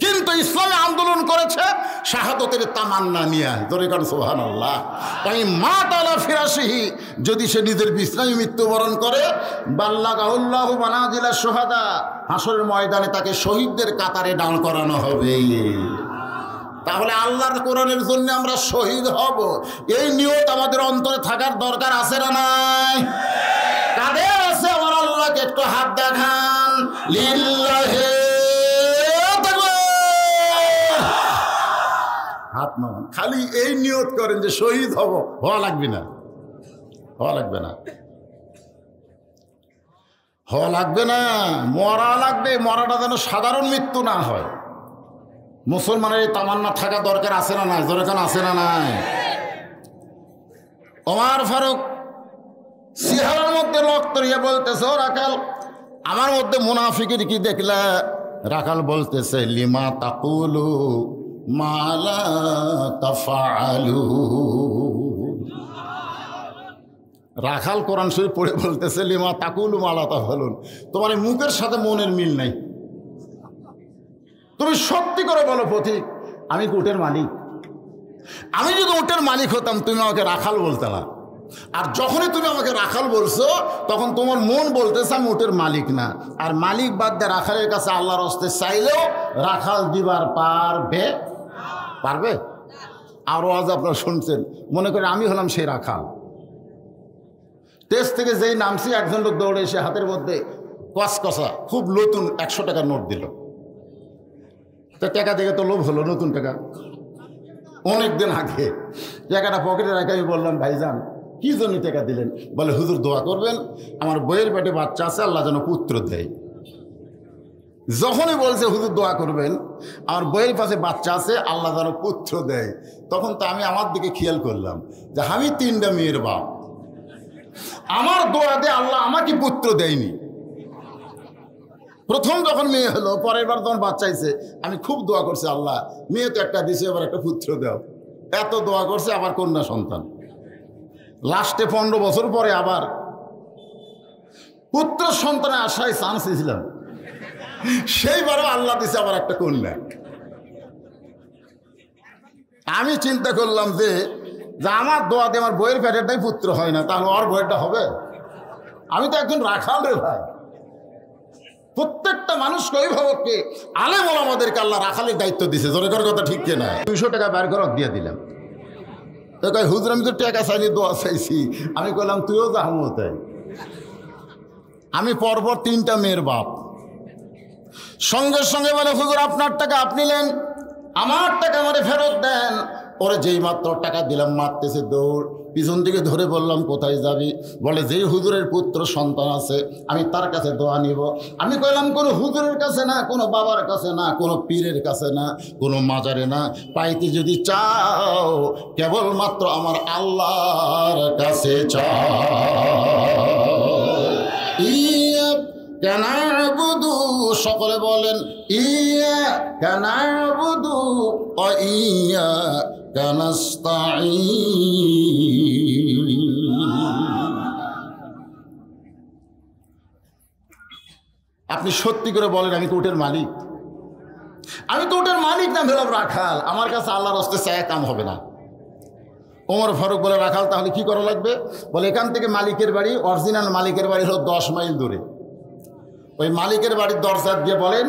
কিন্তু ইসলামে আন্দোলন করেছে শাহাদতের তামান্না নিয়ে। জোরে কারণ সুবহানাল্লাহ। তাই মা তাআলা ফিরাশিহি, যদি সে নিজের বিছনায় মৃত্যুবরণ করে, বাল্লাগাহুল্লাহু মানাজিলাশ শুহাদা, হাসরের ময়দানে তাকে শহীদদের কাতারে দাঁড় করানো হবে। তাহলে আল্লাহর কোরআনের জন্য আমরা শহীদ হব, এই নিয়ত আমাদের অন্তরে থাকার দরকার আছে না নাই? কাদের আছে? আমার আল্লাহকে একটু হাত দেখান। লিল্লাহি, হাত নামান, খালি এই নিয়ত করেন যে শহীদ হব। হওয়া লাগবে না, হওয়া লাগবে না, হওয়া লাগবে না, মরা লাগবে। মরাটা যেন সাধারণ মৃত্যু না হয়। মুসলমানের এই তামান্না থাকা দরকার আছে না নাই? দরকার আছে না নাই? ওমর ফারুক সিহারের মধ্যে রক্ত নিয়ে বলতেছে, ও রাখাল, আমার মধ্যে মুনাফিকের কি দেখলা? রাখাল বলতেছে, লিমা তাকুলু মা লা তাফআলু। রাখাল কোরআন শরীফ পড়ে বলতেছে, লিমা তাকুলু মা লা তাফআলুন, তোমার এই মুখের সাথে মনের মিল নাই। তুমি সত্যি করে বলো পথিক, আমি কি উটের মালিক? আমি যদি উটের মালিক হতাম তুমি আমাকে রাখাল বলতে না। আর যখনই তুমি আমাকে রাখাল বলছো তখন তোমার মন বলতেছে আমি উটের মালিক না। আর মালিক বাদ দিয়ে রাখালের কাছে আল্লাহর হস্তে চাইলেও রাখাল দিবার পারবে? পারবে? আরও আজ আপনারা শুনছেন, মনে করে আমি হলাম সেই রাখাল। টেস্ট থেকে যেই নামছি একজন লোক দৌড়ে এসে হাতের মধ্যে কসকসা খুব নতুন 100 টাকার নোট দিল। তো টাকা দেখে তো লোভ হলো, নতুন টাকা, অনেক দিন আগে। টাকাটা পকেটে রেখে আমি বললাম, ভাইজান কি জন্য টাকা দিলেন? বলে, হুজুর দোয়া করবেন, আমার বইয়ের পেটে বাচ্চা আছে, আল্লাহ যেন পুত্র দেয়। যখনই বলছে হুজুর দোয়া করবেন, আমার বইয়ের পাশে বাচ্চা আছে, আল্লাহ যেন পুত্র দেয়, তখন তো আমি আমার দিকে খেয়াল করলাম যে আমি 3টা মেয়ের বাপ, আমার দোয়া দিয়ে আল্লাহ আমাকে পুত্র দেয়নি। প্রথম যখন মেয়ে হলো, পরের বার যখন বাচ্চা হয়েছে, আমি খুব দোয়া করছি, আল্লাহ মেয়ে তো একটা দিছে, এবার একটা পুত্র দাও। এত দোয়া করছে, আবার কন্যা সন্তান। লাস্টে 15 বছর পরে আবার পুত্র সন্তানের আশায় চান্স দিয়েছিলাম, সেইবারও আল্লাহ দিছে আবার একটা কন্যা। আমি চিন্তা করলাম যে আমার দোয়া দিয়ে আমার বইয়ের পেটেরটাই পুত্র হয় না, তাহলে ওর বইয়েরটা হবে? আমি তো একজন রাখাল রে ভাই। প্রত্যেকটা মানুষকে অভিভাবককে, আলেম ওলামাদেরকে আল্লাহ রাখালের দায়িত্ব দিছে। জোরে করে কথা ঠিক কিনা? 200 টাকা বের করে দিয়ে দিলাম। তো কয়, হুজুর আমি তো টাকা চাইনি, দোয়া চাইছি। আমি কইলাম, তুইও যাহমো তাই। আমি পরপর 3টা মেয়ের বাপ। সঙ্গে সঙ্গে বলে, হুজুর আপনার টাকা আপনি নেন, আমার টাকা আমারে ফেরত দেন। ওরে যেই মাত্র টাকা দিলাম মারতেছে দৌড়। পিছন দিকে ধরে বললাম, কোথায় যাবি? বলে, যেই হুজুরের পুত্র সন্তান আছে আমি তার কাছে দোয়া নিব। আমি কইলাম, কোনো হুজুরের কাছে না, কোনো বাবার কাছে না, কোনো পীরের কাছে না, কোনো মাজারে না, পাইতে যদি চাও কেবলমাত্র আমার আল্লাহর কাছে চাও। না'বুদু, সকলে বলেন ইয়্যাকা না'বুদু ওয়া ইয়্যাকা নাস্তাঈন। আপনি সত্যি করে বলেন, আমি তো উটের মালিক, আমি তো উটের মালিক না, ধরলাম রাখাল, আমার কাছে আল্লাহর হস্তে চায় কাম হবে না। ওমর ফারুক বলে, রাখাল তাহলে কি করা লাগবে? বলে, এখান থেকে মালিকের বাড়ি, অরিজিনাল মালিকের বাড়ি হলো 10 মাইল দূরে। ওই মালিকের বাড়ির দরজা দিয়ে বলেন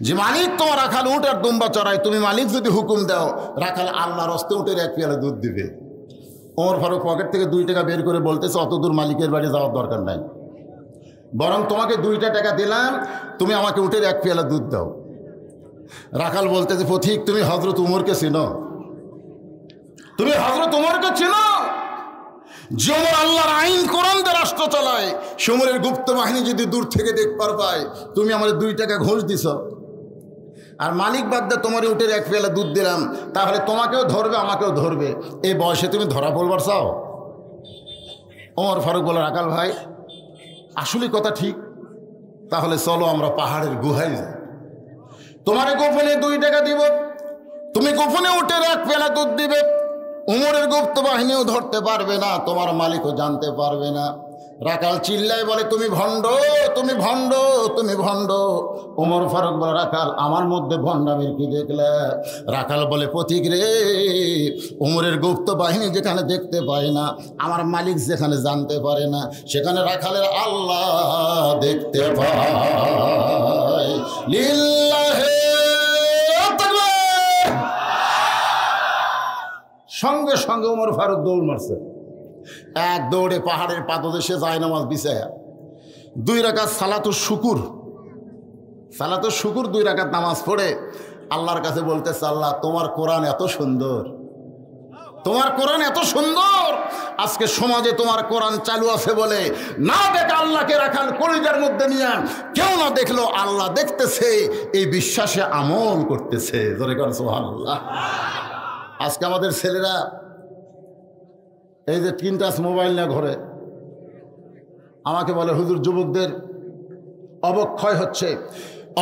যে মালিক, তোমার রাখাল উট আর দুম্বা চড়াই, তুমি মালিক যদি হুকুম দাও, রাখাল আল্লাহর হস্তে উটের 1 পেয়ালা দুধ দিবে। ওমর ফারুক পকেট থেকে 2 টাকা বের করে বলতেছে, অত দূর মালিকের বাড়ি যাওয়ার দরকার নাই, বরং তোমাকে 2টা টাকা দিলাম, তুমি আমাকে উটের 1 পেয়ালা দুধ দাও। রাখাল বলতেছে, পথিক, তুমি হযরত উমরকে চিনো? তুমি হযরত উমরকে চিনো? যে ওমর আল্লাহর আইন কোরআন দিয়ে রাষ্ট্র চালায়, সে ওমরের গুপ্ত বাহিনী যদি দূর থেকে দেখবার পায়, তুমি আমাদের 2 টাকা ঘুষ দিছ, আর মালিক বাদ দিয়ে তোমার উটের 1 পেয়ালা দুধ দিলাম, তাহলে তোমাকেও ধরবে আমাকেও ধরবে, এই বয়সে তুমি ধরা পড়বার চাও? ওমর ফারুক বলে, রাখাল ভাই, আসলে কথা ঠিক, তাহলে চলো আমরা পাহাড়ের গুহায় যাই, তোমারে গোপনে 2 টাকা দিব, তুমি গোপনে উটের 1 পেয়ালা দুধ দিবে, উমরের গুপ্ত বাহিনীও ধরতে পারবে না, তোমার মালিকও জানতে পারবে না। রাখাল চিল্লায় বলে, তুমি ভণ্ড, তুমি ভণ্ড, তুমি ভণ্ড। ওমর ফারুক বলে, রাখাল, আমার মধ্যে ভণ্ডামির কি দেখলে? রাখাল বলে, পথিক রে, উমরের গুপ্ত বাহিনী যেখানে দেখতে পায় না, আমার মালিক যেখানে জানতে পারে না, সেখানে রাখালের আল্লাহ দেখতে পায়। লিল্লাহে তাকবীর। সঙ্গে সঙ্গে ওমর ফারুক দৌড় মারছে, এক দৌড়ে পাহাড়ের পাদদেশে যায় নামাজ বিছায়া 2 রাকাত সালাতুশ শুকুর, 2 রাকাত নামাজ পড়ে আল্লাহর কাছে বলতেছে, আল্লাহ, তোমার কোরআন এত সুন্দর, তোমার কোরআন এত সুন্দর, আজকে সমাজে তোমার কোরআন চালু আছে বলে না দেখে আল্লাহকে রাখাল কলিজার মধ্যে নিয়ে, কেউ না দেখলো আল্লাহ দেখতেছে, এই বিশ্বাসে আমল করতেছে। জোরে কর সুবহানাল্লাহ। আজকে আমাদের ছেলেরা এই যে 3 টাচ মোবাইল না ঘরে, আমাকে বলে, হুজুর, যুবকদের অবক্ষয় হচ্ছে,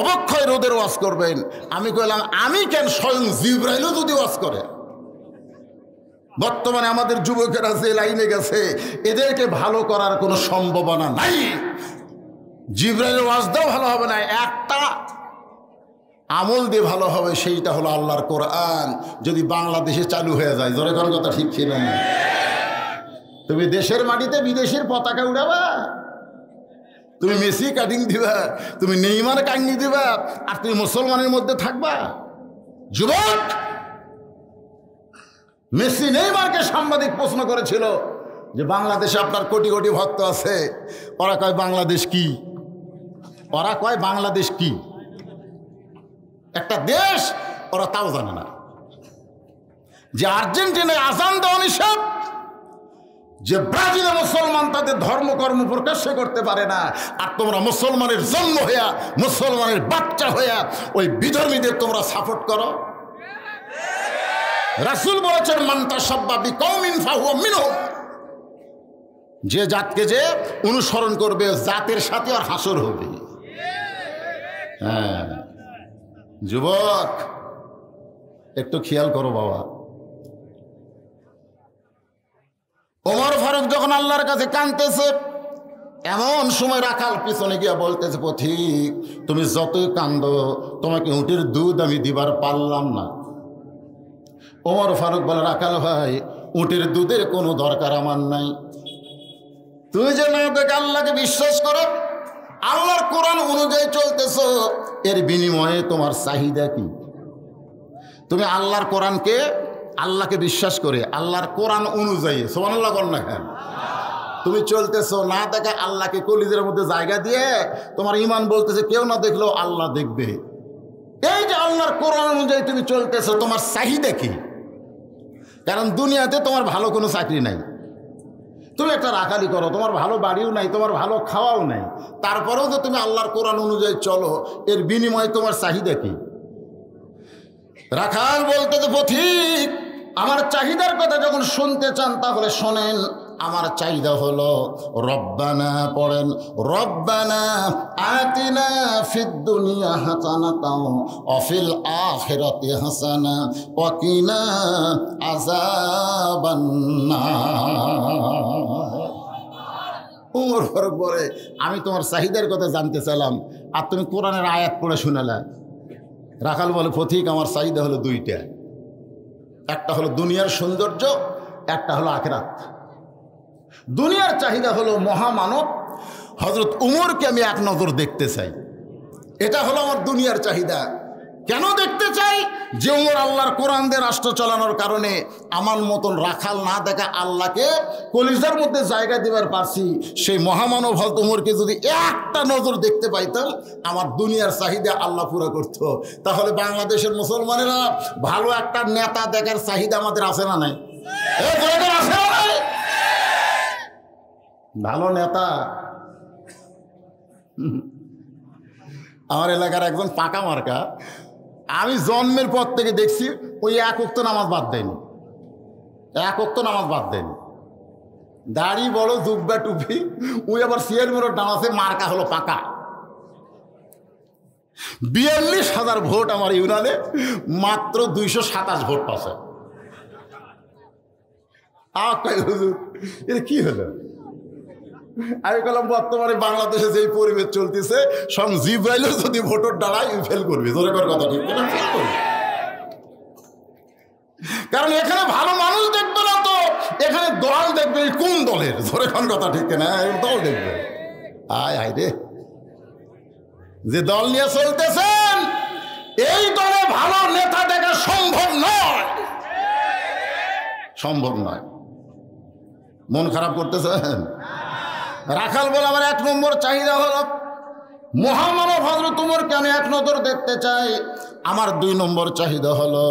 অবক্ষয় রোধের ওয়াজ করবেন। আমি কইলাম, আমি কেন, স্বয়ং জিবরাইলও যদি ওয়াজ করে। বর্তমানে আমাদের যুবকেরা যে লাইনে গেছে, এদেরকে ভালো করার কোনো সম্ভাবনা নাই। জিবরাইলের ওয়াজ দাও ভালো হবে না, একটা আমল দিয়ে ভালো হবে, সেইটা হলো আল্লাহর কোরআন, যদি বাংলাদেশে চালু হয়ে যায়। জোরে কোন কথা ঠিক ছিল না? তুমি দেশের মাটিতে বিদেশের পতাকা উড়াবা, তুমি মেসি কাটিং দিবা, তুমি নেইমার কাটিং দিবা, আর তুমি মুসলমানের মধ্যে থাকবা? যুবক, মেসি নেইমারকে সাংবাদিক প্রশ্ন করেছিল যে বাংলাদেশে আপনার কোটি কোটি ভক্ত আছে, ওরা কয় বাংলাদেশ কি? ওরা কয় বাংলাদেশ কি? একটা দেশ, ওরা তাও জানে না যে আর্জেন্টিনায় আজান দেওয়া নিষেধ, যে ব্রাজিলে মুসলমান তাদের ধর্মকর্ম প্রকাশ্য করতে পারে না, আর তোমরা মুসলমানের জন্ম হইয়া, মুসলমানের বাচ্চা হইয়া ওই বিধর্মীদের তোমরা সাপোর্ট করো। রাসূল বলেছেন, মান তাশাব্বাহা বিকওমিন ফাহুয়া মিনহুম, যে জাতকে যে অনুসরণ করবে, জাতের সাথে আর হাসর হবে। হ্যাঁ যুবক, একটু খেয়াল করো বাবা। ওমর ফারুক যখন আল্লাহর কাছে কাঁদতেছে, এমন সময় রাখাল পিছনে গিয়া বলতেছে, পথিক, তুমি যতই কান্দো, তোমাকে উটের দুধ আমি দিবার পারলাম না। ওমর ফারুক বলে, রাখাল ভাই, উটের দুধের কোনো দরকার আমার নাই, তুমি যে না দেখে আল্লাহকে বিশ্বাস করো, আল্লাহর কোরআন অনুযায়ী চলতেছ, এর বিনিময়ে তোমার চাহিদা কি? তুমি আল্লাহর কোরআনকে, আল্লাহকে বিশ্বাস করে আল্লাহর কোরআন অনুযায়ী, সুবহানাল্লাহ বল না কেন, তুমি চলতেছো, না দেখে আল্লাহকে কলিজার মধ্যে জায়গা দিয়ে তোমার ঈমান বলতেছে কেউ না দেখলেও আল্লাহ দেখবে। এই যে আল্লাহর কোরআন অনুযায়ী তুমি চলতেছো, তোমার চাহিদা কি? কারণ দুনিয়াতে তোমার ভালো কোনো চাকরি নাই, তুমি একটা রাখালি করো, তোমার ভালো বাড়িও নাই, তোমার ভালো খাওয়াও নাই, তারপরেও যে তুমি আল্লাহর কোরআন অনুযায়ী চলো, এর বিনিময়ে তোমার চাহিদা কি? রাখাল বলতে যে, পথিক, আমার চাহিদার কথা যখন শুনতে চান তাহলে শোনেন, আমার চাহিদা হলো রব্বানা, পড়েন রব্বানা আতিনা ফিদ দুনিয়া হাসানাতাও ওয়া ফিল আখিরাতি হাসানা ওয়া কিনা আযাবান নার। ওমর ফারুক বলে, আমি তোমার চাহিদার কথা জানতে চাইলাম আর তুমি কোরআনের আয়াত পড়ে শুনালা। রাখাল বলে, পথিক আমার চাহিদা হলো দুইটা, একটা হলো দুনিয়ার সৌন্দর্য, একটা হলো আখিরাত। দুনিয়ার চাহিদা হলো মহামানব হযরত উমরকে আমি এক নজর দেখতে চাই, এটা হলো আমার দুনিয়ার চাহিদা। কেন দেখতে চাই? যে উমর আল্লাহর কোরআন দিয়ে রাষ্ট্র চালানোর কারণে আমার মতন রাখাল না দেখা আল্লাহকে কলিজার মধ্যে জায়গা দেবার পারছি। সেই মহামানব হযরত উমরকে যদি একটা নজর দেখতে পাইতাম, আমার দুনিয়ার চাহিদা আল্লাহ পুরো করত। তাহলে বাংলাদেশের মুসলমানেরা ভালো একটা নেতা দেখার চাহিদা আমাদের আছে না নাই? ভালো নেতা, আমার এলাকার একজন পাকা মার্কা, আমি জন্মের পর থেকে দেখছি ওই এক ওয়াক্ত নামাজ বাদ দেয়নি, এক ওয়াক্ত নামাজ বাদ দেয়নি। দাড়ি বড়, জুব্বা টুপি, ওই আবার চেয়ারম্যানের ডানাতে মার্কা হলো পাকা। 42,000 ভোট আমার ইউনিয়নে, মাত্র 227 ভোট পাচ্ছে। এটা কি হলো? আমি বললাম, বর্তমানে বাংলাদেশে যেই পরিবেশ চলতেছে, সব জিব্রাইলও যদি ভোটার দাঁড়ায় ফেল করবে। জোরে কর কথা, ঠিক না? ফেল করবে, কারণ এখানে ভালো মানুষ দেখবে না, তো এখানে দল দেখবে। কোন দলের? জোরে কোন কথা, ঠিক না? দল দেখবে। আয় আয় রে, যে দল নিয়ে চলতেছেন এই দলে ভালো নেতা দেখা সম্ভব নয়, সম্ভব নয়। মন খারাপ করতেছেন? রাখাল বলে, আমার এক নম্বর চাহিদা হলো মহামানব হযরত উমরকে আমি এক নজর দেখতে চাই। আমার 2 নম্বর চাহিদা হলো,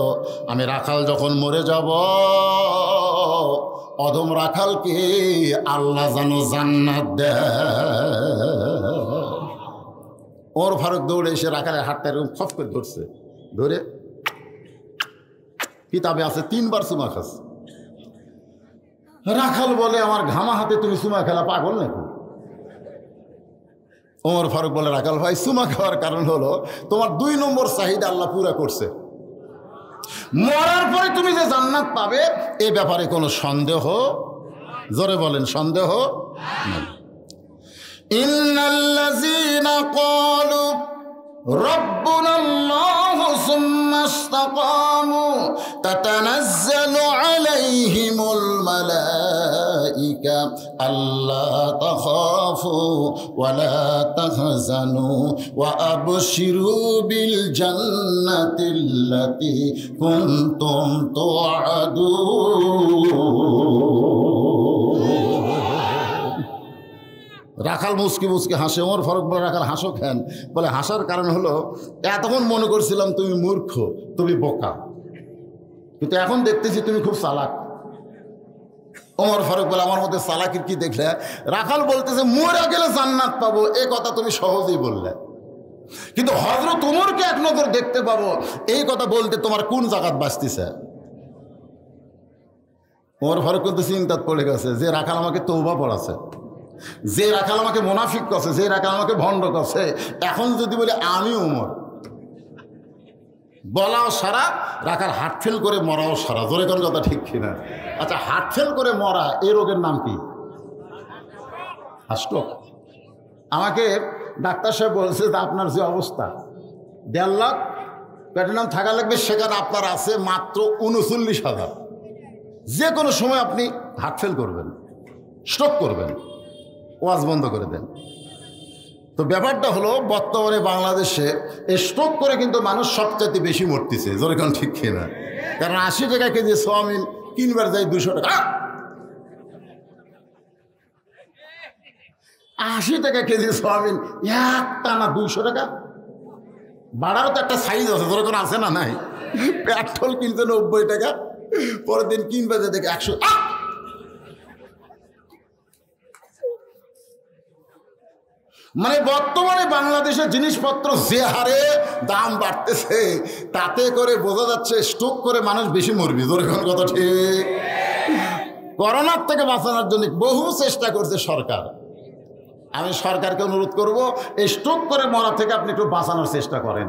আমি রাখাল যখন মরে যাব, অদম রাখালকে আল্লাহ যেন জান্নাত দেয়। ওমর ফারুক দৌড়ে এসে রাখালের হাতটা এরকম খপ করে ধরছে, ধরে কিতাবে আছে 3 বার চুমা খাচ্ছে। রাখাল বলে, আমার ঘামা হাতে তুমি চুমা খেলা, পাগল নাকি? ওমর ফারুক বলে, রাখাল ভাই, চুমা খাওয়ার কারণ হলো তোমার 2 নম্বর চাহিদা আল্লাহ পুরা করছে। মরার পরে তুমি যে জান্নাত পাবে এ ব্যাপারে কোনো সন্দেহ, জোরে বলেন, সন্দেহ নেই। ইন্নাল্লাযীনা ক্বালু রাব্বুনাল্লাহু সুম্মা ইসতাকামু তাতানাজ্জালু আলাইহিমুল মালাইকা আল্লা তাখাফু ওয়া লা তাহজানু ওয়া আবশিরু বিল জান্নাতিল্লাতী কুনতুম তুআদুন। রাখাল মুসকি মুসকি হাসে। ওমর ফারুক বলে, রাখাল হাসো কেন? বলে, হাসার কারণ হলো এতক্ষণ মনে করছিলাম তুমি মূর্খ, তুমি বোকা, কিন্তু এখন দেখতেছি তুমি খুব চালাক। ওমর ফারুক বলে, আমার মধ্যে চালাকির কি দেখলে? রাখাল বলতেছে, মরে গেলে জান্নাত পাবো, এ কথা তুমি সহজেই বললে, কিন্তু হযরত উমরকে এক নজর দেখতে পাবো, এই কথা বলতে তোমার কোন জায়গাত বাঁচতেছে? ওমর ফারুক কিন্তু চিন্তাত পড়ে গেছে, যে রাখাল আমাকে তওবা পড়াছে, যে রাখাল আমাকে মুনাফিক করছে, যে রাখাল আমাকে ভণ্ড করছে, এখন যদি বলে আমি উমর, বলাও সারা, রাখাল হার্ট ফেল করে মরাও সারা। জোরে কোন কথা, ঠিক কিনা? আচ্ছা, হার্ট ফেল করে মরা এই রোগের নাম কি? স্ট্রোক। আমাকে ডাক্তার সাহেব বলছে যে আপনার যে অবস্থা, 1.5 লাখ প্ল্যাটিনাম থাকা লাগবে, সেখানে আপনার আছে মাত্র 39,000। যে কোনো সময় আপনি হার্ট ফেল করবেন, স্ট্রোক করবেন, ওয়াজ বন্ধ করে দেন। তো ব্যাপারটা হলো, বর্তমানে বাংলাদেশে স্ট্রোক করে কিন্তু মানুষ সবচাইতে বেশি মরতেছে। জোরে কোন ঠিক কিনা? কারণ 80 টাকা কেজি সোয়াবিন কিনবার যাই 200 টাকা, 80 টাকা কেজি সোয়াবিন এক টানা 200 টাকা। বাড়ারও তো একটা সাইজ আছে, জোরে কোন আছে না নাই? পেট্রোল কিনতে 90 টাকা, পরের দিন কিনবে যে দেখে 100। মানে বর্তমানে বাংলাদেশের জিনিসপত্র যে হারে দাম বাড়তেছে, তাতে করে বোঝা যাচ্ছে স্ট্রোক করে মানুষ বেশি মরবি। জোরে কোন কথা, ঠিক? করোনার থেকে বাঁচানোর জন্য বহু চেষ্টা করছে সরকার। আমি সরকারকে অনুরোধ করব, এই স্ট্রোক করে মরা থেকে আপনি একটু বাঁচানোর চেষ্টা করেন,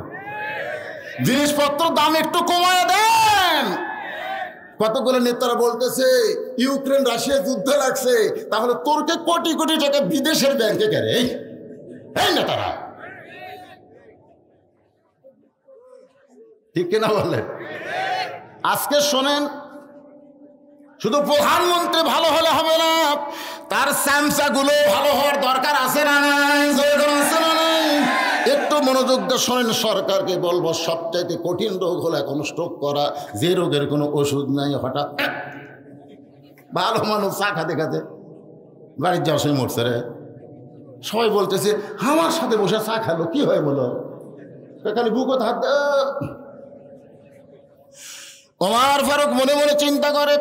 জিনিসপত্র দাম একটু কমায় দেন। কতগুলো নেতারা বলতেছে ইউক্রেন রাশিয়া যুদ্ধ লাগছে, তাহলে তোরকে কোটি কোটি টাকা বিদেশের ব্যাংকে কেড়ে। এই নেতারা ঠিক কিনা বললেন? আজকে শোনেন, শুধু প্রধানমন্ত্রী ভালো হলে হবে না, তার স্যামসাগুলো ভালো হওয়ার দরকার আছে না নাই? একটু মনোযোগ দিয়ে শোনেন, সরকারকে বলবো সবচাইতে কঠিন রোগ হলো এখন স্ট্রোক করা, যে রোগের কোনো ওষুধ নাই। হঠাৎ ভালো মানুষ চা খাতে খাতে বাড়ির যাওয়ার সময় মরছে রে। সবাই বলতেছে আমার সাথে বসে চা খালো, কি হয় বলো? খালি বুকত হাত। ওমর ফারুক মনে মনে চিন্তা করে,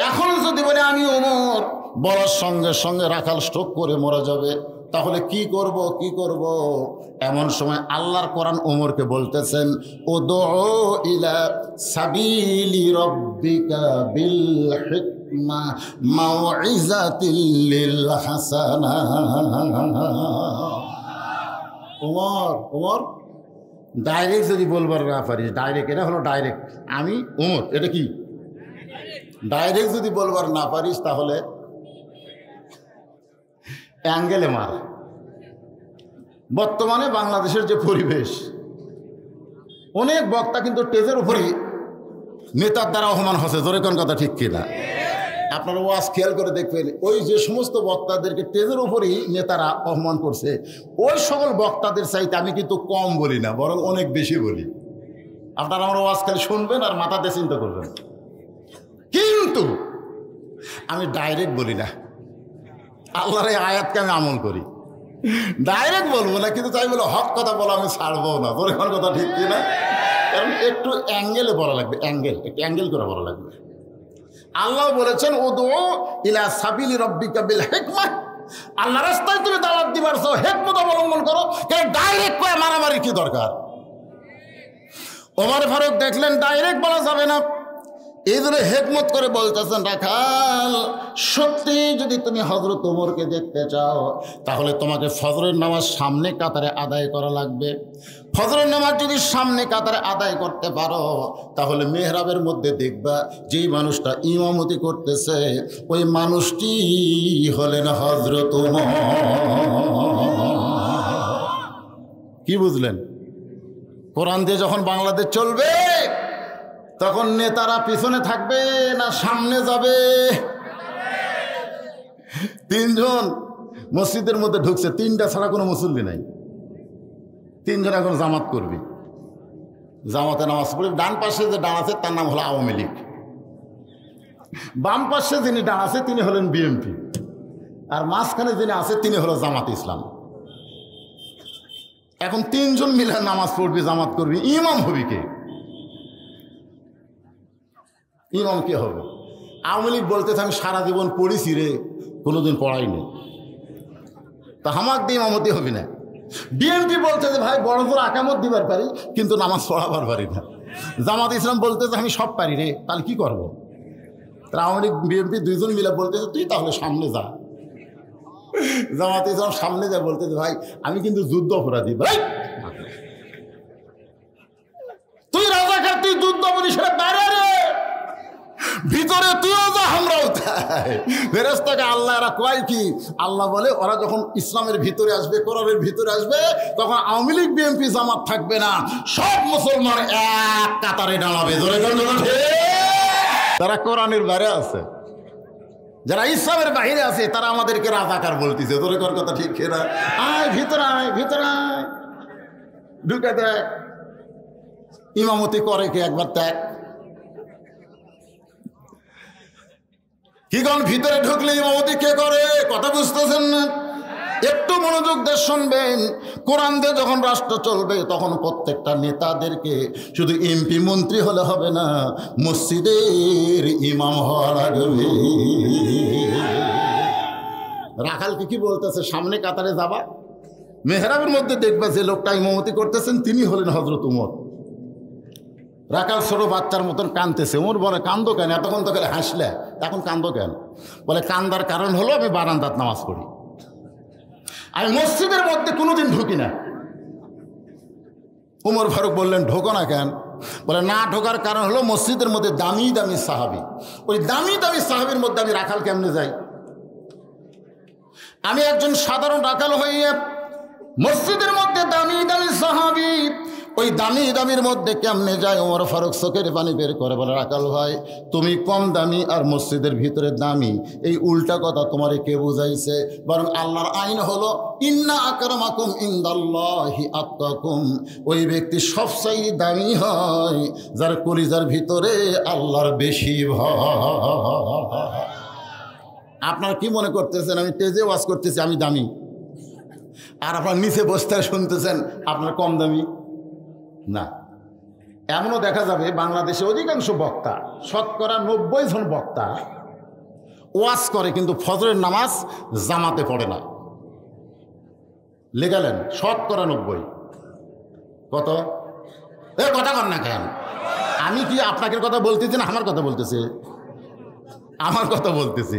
এখন যদি বলে আমি ওমর, বলার সঙ্গে সঙ্গে রাখাল স্ট্রোক করে মরা যাবে, তাহলে কি করব কি করব? এমন সময় আল্লাহর কোরআন ওমরকে বলতেছেন, উদউ ইলা সাবিলি রাব্বিকা বিল হিকমা মাউইজাতিল লিল হাসানা। ওমর ডাইরেক্ট যদি বলবার না পারিস, ডাইরেক্ট, এটা হলো ডাইরেক্ট, আমি ওমর, এটা কি ডাইরেক্ট যদি বলবার না পারিস, তাহলে অ্যাঙ্গেলে মার। বর্তমানে বাংলাদেশের যে পরিবেশ, অনেক বক্তা কিন্তু টেজের উপরেই নেতার দ্বারা অপমান হচ্ছে। জোরে কোন কথা ঠিক কিনা? আপনারা ওয়াজ খেয়াল করে দেখবেন, ওই যে সমস্ত বক্তাদেরকে টেজের উপরেই নেতারা অপমান করছে, ওই সকল বক্তাদের চাইতে আমি কিন্তু কম বলি না, বরং অনেক বেশি বলি। আপনারা আমার ওয়াজ খালি শুনবেন আর মাথাতে চিন্তা করবেন। কিন্তু আমি ডাইরেক্ট বলি না, আল্লাহর এই আয়াতকে আমি আমল করি। ডাইরেক্ট বলবো না, কিন্তু তাই বলে হক কথা বলা আমি ছাড়বো না। তোর এখন কথা ঠিক কিনা? কারণ একটু অ্যাঙ্গেলে বলা লাগবে, একটু অ্যাঙ্গেল করে বলা লাগবে। আল্লাহ বলেছেন উদউ ইলা সাবিলি রাব্বিকা বিল হিকমা, আল্লাহ রাস্তায় তুমি দাওয়াত দিবার চাও, হিকমত অবলম্বন করো। কারণ ডাইরেক্ট করে মারামারি কি দরকার? ওমর ফারুক দেখলেন ডাইরেক্ট বলা যাবে না, এই জন্য হিকমত করে বলতেছেন, রাখাল সত্যি যদি তুমি হযরত ওমরকে দেখতে চাও, তাহলে তোমাকে ফজরের নামাজ সামনে কাতারে আদায় করা লাগবে। ফজরের নামাজ যদি সামনে কাতারে আদায় করতে পারো, তাহলে মেহরাবের মধ্যে দেখবা যেই মানুষটা ইমামতি করতেছে, ওই মানুষটি হলেন হযরত ওমর। কি বুঝলেন? কোরআন দিয়ে যখন বাংলাদেশ চলবে, তখন নেতারা পিছনে থাকবে না সামনে যাবে? তিনজন মসজিদের মধ্যে ঢুকছে, তিনটা ছাড়া কোনো মুসল্লি নাই। তিনজন এখন জামাত করবি, জামাতে নামাজ পড়বি। ডান পাশে যে ডান আছে তার নাম হলো আওয়ামী লীগ, বাম পাশে যিনি ডান আছে তিনি হলেন বিএনপি, আর মাঝখানে যিনি আছে তিনি হলো জামাত ইসলাম। এখন তিনজন মিলে নামাজ পড়বি, জামাত করবি, ইমাম হবি কে? ইমাম কে হবে? আওয়ামী লীগ বলতেছে আমি সারা জীবন পড়েছি রে, কোনোদিন পড়াইনি, তা হামাক দিয়ে ইমামতি হবি না। বিএনপি বলতেছে ভাই বড় জোর আকামত দিবার পারি, কিন্তু নামাজ পড়াবার পারি না। জামাত ইসলাম বলতেছে আমি সব পারি রে, তাহলে কি করবো? তারা আওয়ামী লীগ বিএনপি দুইজন মিলে বলতেছে তুই তাহলে সামনে যা। জামাত ইসলাম সামনে যা বলতেছে ভাই আমি কিন্তু যুদ্ধ অপরাধী। ভাই তুই রাজাকার, তুই যুদ্ধ অপরাধী, সেটা বাইরে রে, ভিতরে তুইও যা আমরাও তাই। ফেরেশতাকে আল্লাহ এরা কয় কি? আল্লাহ বলে ওরা যখন ইসলামের ভিতরে আসবে, কোরআনের ভিতরে আসবে, তখন আওয়ামী লীগ বিএনপি জামাত থাকবে না, সব মুসলমান এক কাতারে দাঁড়াবে। তারা কোরআনের বাইরে আছে, যারা ইসলামের বাইরে আছে তারা আমাদেরকে রাজাকার বলতেছে। তোর কথা ঠিক না? আয় ভিতরে, আয় ভিতরে, আয় ঢুকে দেখ। ইমামতি করে কে? একবার দেখ। কি কোন ভিতরে ঢুকলে ইমামতি কে করে? কথা বুঝতেছেন না? একটু মনোযোগ দিয়ে শুনবেন। কোরআন দিয়ে যখন রাষ্ট্র চলবে, তখন প্রত্যেকটা নেতাদেরকে শুধু এমপি মন্ত্রী হলে হবে না, মসজিদের ইমাম হওয়া লাগবে। রাখালকে কি বলতেছে? সামনে কাতারে যাবা, মেহরাবের মধ্যে দেখবা যে লোকটা ইমামতি করতেছেন তিনি হলেন হযরত ওমর। রাখাল ছোট বাচ্চার মতন কাঁদতেছে। ওমর বলে, কান্দো কেন? এতক্ষণ তো গেলে হাসলে, এখন কান্দো কেন? বলে, কান্দার কারণ হলো আমি বারান্দাত নামাজ পড়ি, আমি মসজিদের মধ্যে কোনোদিন ঢুকি না। উমর ফারুক বললেন, ঢোকো না কেন? বলে, না ঢোকার কারণ হলো মসজিদের মধ্যে দামি দামি সাহাবি, ওই দামি দামি সাহাবির মধ্যে আমি রাখাল কেমনে যাই? আমি একজন সাধারণ রাখাল হইয়া মসজিদের মধ্যে দামি দামি সাহাবি, ওই দামি দামির মধ্যে কেমনে যায়? ওমর ফারুক চোখের পানি বের করে বলে, রাখাল ভাই, তুমি কম দামি আর মসজিদের ভিতরে দামি, এই উল্টা কথা তোমারে কে বুঝাইছে? বরং আল্লাহর আইন হলো ইন্না আকরামাকুম ইনদাল্লাহি আতকাকুম, ওই ব্যক্তি সবচেয়ে দামি হয় যার কলিজার ভিতরে আল্লাহর বেশি ভয়। আপনারা কি মনে করতেছেন আমি তেজে ওয়াজ করতেছি আমি দামি, আর আপনার নিচে বসতে শুনতেছেন আপনার কম দামি? না, এমনও দেখা যাবে বাংলাদেশে অধিকাংশ বক্তা, শতকরা 90 জন বক্তা ওয়াজ করে কিন্তু ফজরের নামাজ জামাতে পড়ে না। লেগালেন শতকরা 90। কত? এ কথা কর না কেন? আমি কি আপনাকে কথা বলতেছি না আমার কথা বলতেছি? আমার কথা বলতেছি।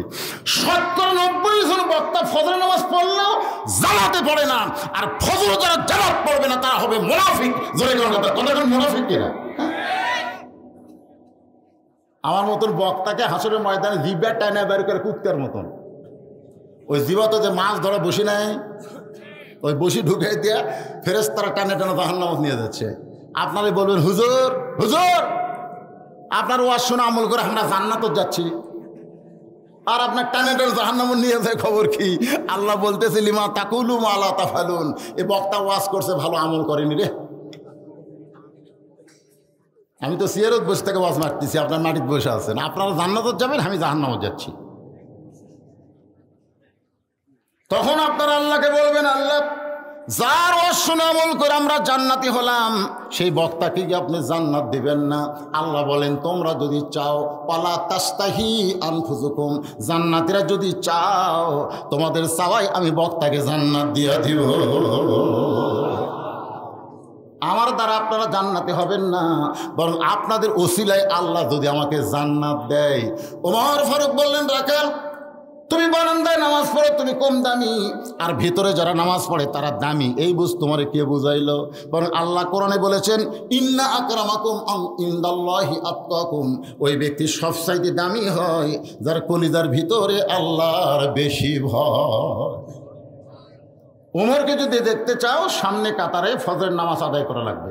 70-90 জন বক্তা ফজরের নামাজ পড়লেও জামাতে পড়ে না, আর ফজর যারা জামাত পড়বে না তারা হবে মুনাফিক। জোরে কথা মুনাফিক কিনা? আমার মতন বক্তাকে হাসরের ময়দানে জিব্বা টাইনা বের করে কুত্তার মতন, ওই জিবাতে যে মাছ ধরা বসি নাই, ওই বসি ঢুকে দিয়া ফেরেশতারা টানে টানে জাহান্নামে নিয়ে যাচ্ছে। আপনারাই বলবেন, হুজুর হুজুর আপনার ওয়াজ শুনে আমল করে আমরা জান্নাতে যাচ্ছি, আর আপনার টানে টানে জাহান্নামে নিয়ে যায় খবর কি? আল্লাহ বলতেছে, লিমা তাকুলু মা লা তাফালুন, এ বক্তা ওয়াজ করছে ভালো আমল করেনি রে। আমি তো সিয়ারত বসে থেকে ওয়াজ মারতেছি, আপনার মাটিতে বসে আছেন। আপনারা জান্নাতে যাবেন, আমি জাহান্নামে যাচ্ছি। তখন আপনারা আল্লাহকে বলবেন, আল্লাহ যার ওয়াজ শুনে আমল করে আমরা জান্নাতি হলাম, সেই বক্তাকে কি আপনি জান্নাত দিবেন না? আল্লাহ বলেন, তোমরা যদি চাও, পালা তাস্তাহি আনফুসুকুম, জান্নাতীরা যদি চাও তোমাদের চাওয়াই আমি বক্তাকে জান্নাত দিয়ে দিব। আমার দ্বারা আপনারা জান্নাতে হবেন না, বরং আপনাদের ওসিলায় আল্লাহ যদি আমাকে জান্নাত দেয়। ওমর ফারুক বললেন, রাখাল তুমি বারান্দায় নামাজ পড়ো, তুমি কম দামি, আর ভিতরে যারা নামাজ পড়ে তারা দামি, এই বুঝ তোমারে কে বুঝাইলো? বরং আল্লাহ কোরআনে বলেছেন, ইন্না আকরামাকুম ইনদাল্লাহি আতকাকুম, ওই ব্যক্তি সবচাইতে দামি হয় যার কলিজার ভিতরে আল্লাহর বেশি ভয়। ওমরকে যদি দেখতে চাও, সামনে কাতারে ফজরের নামাজ আদায় করা লাগবে।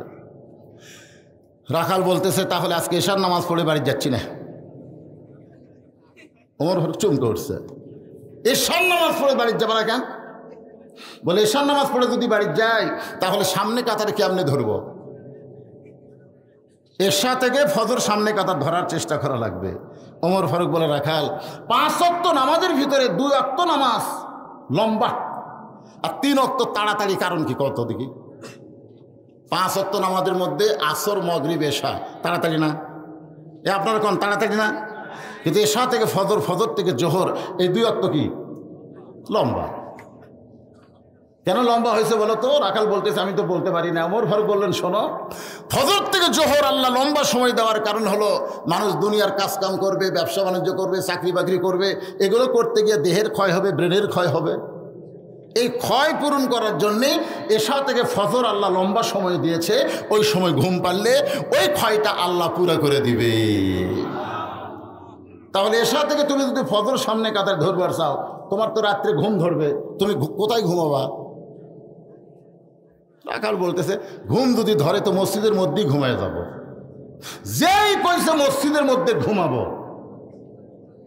রাখাল বলতেছে, তাহলে আজকে এশার নামাজ পড়ে বাড়ি যাচ্ছি না। ওমর চমকে উঠছে, এশার নামাজ পড়ে বাড়ি যাবে না কেন? বলে, এশার নামাজ পড়ে যদি বাড়ি যাই তাহলে সামনে কাতারে কেমনে ধরবো? এশা থেকে ফজর সামনে কাতার ধরার চেষ্টা করা লাগবে। ওমর ফারুক বলে, রাখাল 5 ওয়াক্ত নামাজের ভিতরে 2 ওয়াক্ত নামাজ লম্বা আর 3 ওয়াক্ত তাড়াতাড়ি, কারণ কি কত দেখি? 5 ওয়াক্ত নামাজের মধ্যে আসর মাগরিব এশা তাড়াতাড়ি না? এ আপনার কোন তাড়াতাড়ি না? কিন্তু এশা থেকে ফজর, ফজর থেকে জোহর, এই 2 ওয়াক্ত কি লম্বা। কেন লম্বা হয়েছে বলো তো? রাখাল বলতেছে, আমি তো বলতে পারি না। ওমর ফারুক বললেন, শোনো, ফজর থেকে জোহর আল্লাহ লম্বা সময় দেওয়ার কারণ হলো মানুষ দুনিয়ার কাজকাম করবে, ব্যবসা বাণিজ্য করবে, চাকরি বাকরি করবে, এগুলো করতে গিয়ে দেহের ক্ষয় হবে, ব্রেনের ক্ষয় হবে। এই ক্ষয় পূরণ করার জন্যে এশা থেকে ফজর আল্লাহ লম্বা সময় দিয়েছে। ওই সময় ঘুম পারলে ওই ক্ষয়টা আল্লাহ পুরা করে দিবে। তাহলে এশা থেকে তুমি যদি ফজর সামনে কাতার ধরবার চাও, তোমার তো রাত্রে ঘুম ধরবে, তুমি কোথায় ঘুমাবা? রাখাল বলতেছে, ঘুম যদি ধরে তো মসজিদের মধ্যেই ঘুমায় যাব। যেই কইছে মসজিদের মধ্যে ঘুমাবো।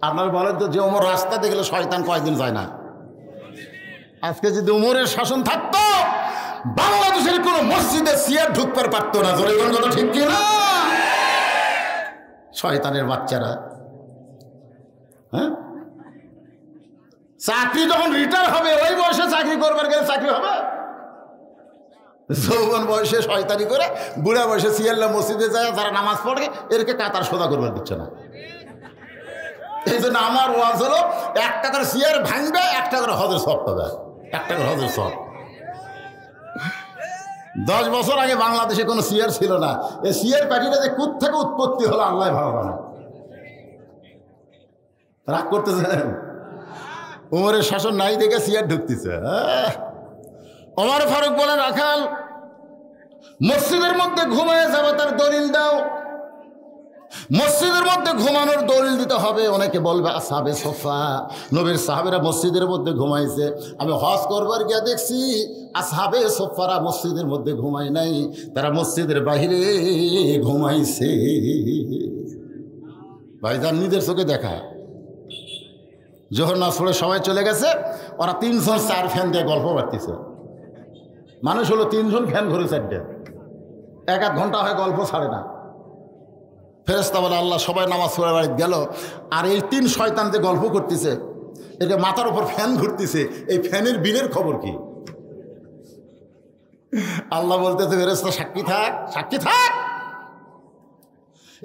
আপনার বলেন তো, যে ওমর রাস্তাতে গেলে শয়তান কয়েকদিন যায় না? আজকে যদি ওমরের শাসন থাকতো, বাংলাদেশের কোনো মসজিদে সিয়ার ঢুকতে পারতো না। জোরে কোন কথা ঠিক কি না? শয়তানের বাচ্চারা। হ্যাঁ, চাকরি যখন রিটায়ার হবে, ওই বয়সে চাকরি করবার গেলে চাকরি হবে? যৌবন বয়সে শয়তানি করে, বুড়া বয়সে সিয়াল্লা মসজিদে যায়, যারা নামাজ পড়ে এরকে কাতার সোজা করবার দিচ্ছে না। এই জন্য আমার ওয়াজ হলো, 1 টাকার সিয়ার ভাঙবে, 1 টাকার হজের সব পাবে, 1 টাকার হজের সব। 10 বছর আগে বাংলাদেশে কোনো সিয়ার ছিল না। এই সিয়ার প্যাটিটা যে কোথা থেকে উৎপত্তি হলো আল্লাহ ভালো জানে। রাগ করতেছেন? উমরের শাসন নাই দেখে সিয়ার ঢুকতেছে। ওমর ফারুক বলে, রাখাল মসজিদের মধ্যে ঘুমিয়ে যাবে তার দলিল দাও। মসজিদের মধ্যে ঘুমানোর দলিল দিতে হবে। অনেকে বলবে আসহাবে সোফা, নবীর সাহাবেরা মসজিদের মধ্যে ঘুমাইছে। আমি হজ করবার গিয়ে দেখছি আসহাবে সোফারা মসজিদের মধ্যে ঘুমায় নাই, তারা মসজিদের বাহিরে ঘুমাইছে। ভাইজান নিজের চোখে দেখা। জোহর নামাজ পড়ে সবাই চলে গেছে, ওরা 3-4 ফ্যান দিয়ে গল্প করতেছে। মানুষ হলো 3 জন, ফ্যান ঘুরে 4টে, 1-1 ঘন্টা হয় গল্প ছাড়ে না। ফেরেশতা বলে, আল্লাহ সবাই নামাজ পড়ে বাড়ি গেল, আর এই 3 শয়তান যে গল্প করতেছে, এটা মাথার উপর ফ্যান ঘুরতেছে, এই ফ্যানের বিলের খবর কি? আল্লাহ বলতেছে, ফেরেশতা সাক্ষী থাক, সাক্ষী থাক।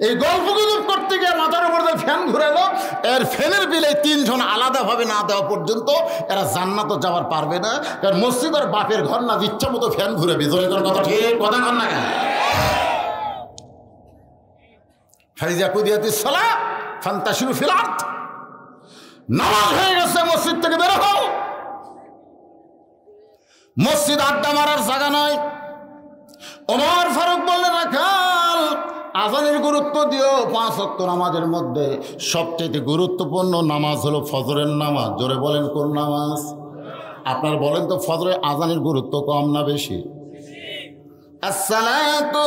এই গল্পগুলো করতে গিয়ে মাথার উপর যে ফ্যান ঘুরালো, এর ফ্যানের বিলে 3 জন আলাদাভাবে না দেওয়া পর্যন্ত এরা জান্নাত যাওয়ার পারবে না। কারণ মসজিদের বাপের ঘর না, ইচ্ছা মতো ফ্যান ঘুরে বিজয় করার কথা ঠিক কথা কর না কেন? ফাইজা কুদিয়াতিস সালাহ ফান্তাশিরু ফিল আরদ, নামাজ হয়ে গেছে, মসজিদ থেকে বের হও। মসজিদ আড্ডা মারার জায়গা নয়। ওমর ফারুক বললেন, রাখাল আযানের গুরুত্ব দিও। 5 ওয়াক্ত নামাজের মধ্যে সবচেয়ে গুরুত্বপূর্ণ নামাজ হলো ফজরের নামাজ। জোরে বলেন কোন নামাজ? আপনারা বলেন তো, ফজরের আযানের গুরুত্ব কম না বেশি? আসসালাতু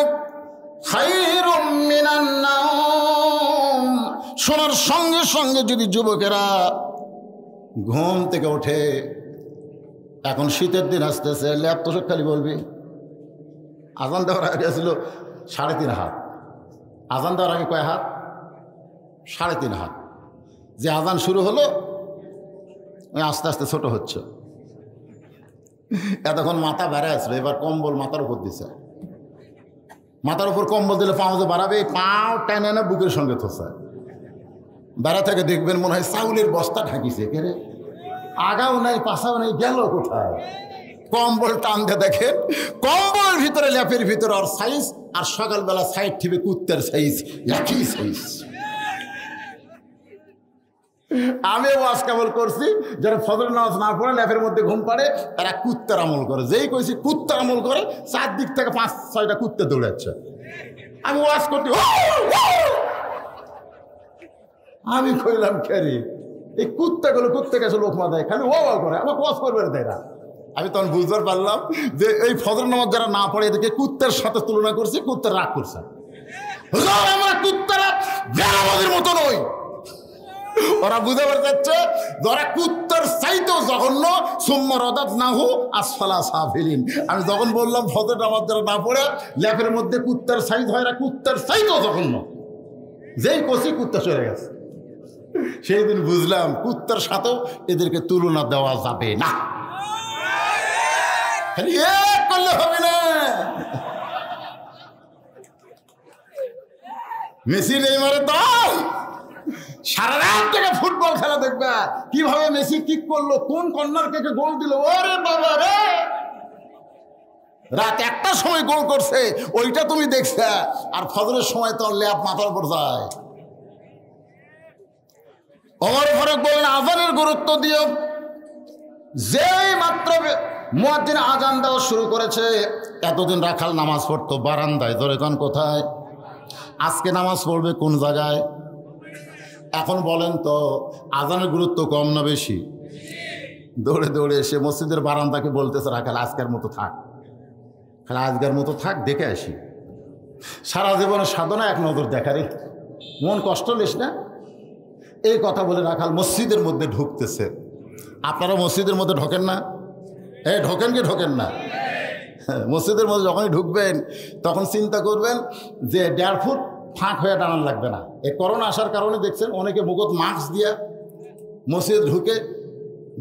খায়রুম মিনান নাওম। শোনার সঙ্গে সঙ্গে যদি যুবকেরা ঘুম থেকে ওঠে, এখন শীতের দিন আসতেছে, ল্যাপ তোষক খালি বলবি। আজান দেওয়ার আগে ছিল 3.5 হাত, আজান দেওয়ার আগে কয় হাত? 3.5 হাত। যে আজান শুরু হলো আস্তে আস্তে ছোট হচ্ছে। এতক্ষণ মাথা বেড়ে আসলো, এবার কম্বল মাথার উপর দিছে। মাথার উপর কম্বল দিলে পাও যে বাড়াবে, পাও টেনে না বুকের সঙ্গে থোসা। বেড়া থেকে দেখবেন মনে হয় চাউলের বস্তা ঢাকিছে, কেরে আগাও নাই পাশাও নাই, গেল কোথায়? কম্বল টানতে দেখেন কম্বল ভিতরে, ল্যাপের ভিতরে আর সাইজ, আর সকালবেলা সাইড ঠিবে কুত্তার সাইজ, একই সাইজ। আমি ওয়াজ কেবল করছি, যারা ফজর নামাজ না পড়ে ল্যাপের মধ্যে ঘুম পাড়ে, তারা কুত্তার আমল করে। যেই কইছি কুত্তার আমল করে, 4 দিক থেকে 5-6টা কুত্তে দৌড়াচ্ছে। আমি ওয়াজ করতে, আমি কইলাম খেরি এই কুত্তাগুলো কুত্তে গেছে লোকমা দেয়, খালি ও করে, আমাকে ওয়াজ করবে দেয় না। আমি তখন বুঝতে পারলাম যে এই ফজর নামাজ যারা না পড়ে, এদেরকে কুত্তার সাথে তুলনা করছে, কুত্তার রাগ করছে। আমরা কুত্তারা বেনামাজের মতো নই। ওরা বুঝে পারছে যারা কুত্তার চাইতেও জঘন্য, সুম্মা রাদাদনাহু আসফালা সাফিলিন। আমি যখন বললাম ফজর নামাজ যারা না পড়ে ল্যাপের মধ্যে কুত্তার সাইজ হয়, এরা কুত্তার চাইতেও জঘন্য, যেই কষি কুত্তা চলে গেছে। সেই দিন বুঝলাম কুত্তার সাথেও এদেরকে তুলনা দেওয়া যাবে না, করলে হবে না। মেসি নেইমারের দল সারা রাত থেকে ফুটবল খেলা দেখবে, কিভাবে মেসি কিক করলো, কোন কর্নার থেকে গোল দিল। ওরে বাবা রে, রাত 1টার সময় গোল করছে, ওইটা তুমি দেখছে। আর ফজরের সময় তো ল্যাপ মাথার উপর যায়। ওমর ফারুক বললেন, আজানের গুরুত্ব দিও। যেই মাত্র মুয়াজ্জিন আজান দেওয়া শুরু করেছে, এতদিন রাখাল নামাজ পড়তো বারান্দায়, ধরে কোন কোথায়? আজকে নামাজ পড়বে কোন জায়গায়? এখন বলেন তো, আজানের গুরুত্ব কম না বেশি? দৌড়ে দৌড়ে এসে মসজিদের বারান্দাকে বলতেছে, রাখাল আজকের মতো থাক, খালি আজকের মতো থাক, দেখে আসি। সারা জীবনের সাধনা এক নজর দেখারে, মন কষ্ট নিস না। এই কথা বলে রাখাল মসজিদের মধ্যে ঢুকতেছে। আপনারা মসজিদের মধ্যে ঢোকেন না? ঢোকেন কি ঢোকেন না? মসজিদের মধ্যে যখনই ঢুকবেন তখন চিন্তা করবেন যে 1.5 ফুট ফাঁক হয়ে দাঁড়ান লাগবে না। এই করোনা আসার কারণে দেখছেন অনেকে মুখত মাস্ক দিয়ে মসজিদ ঢুকে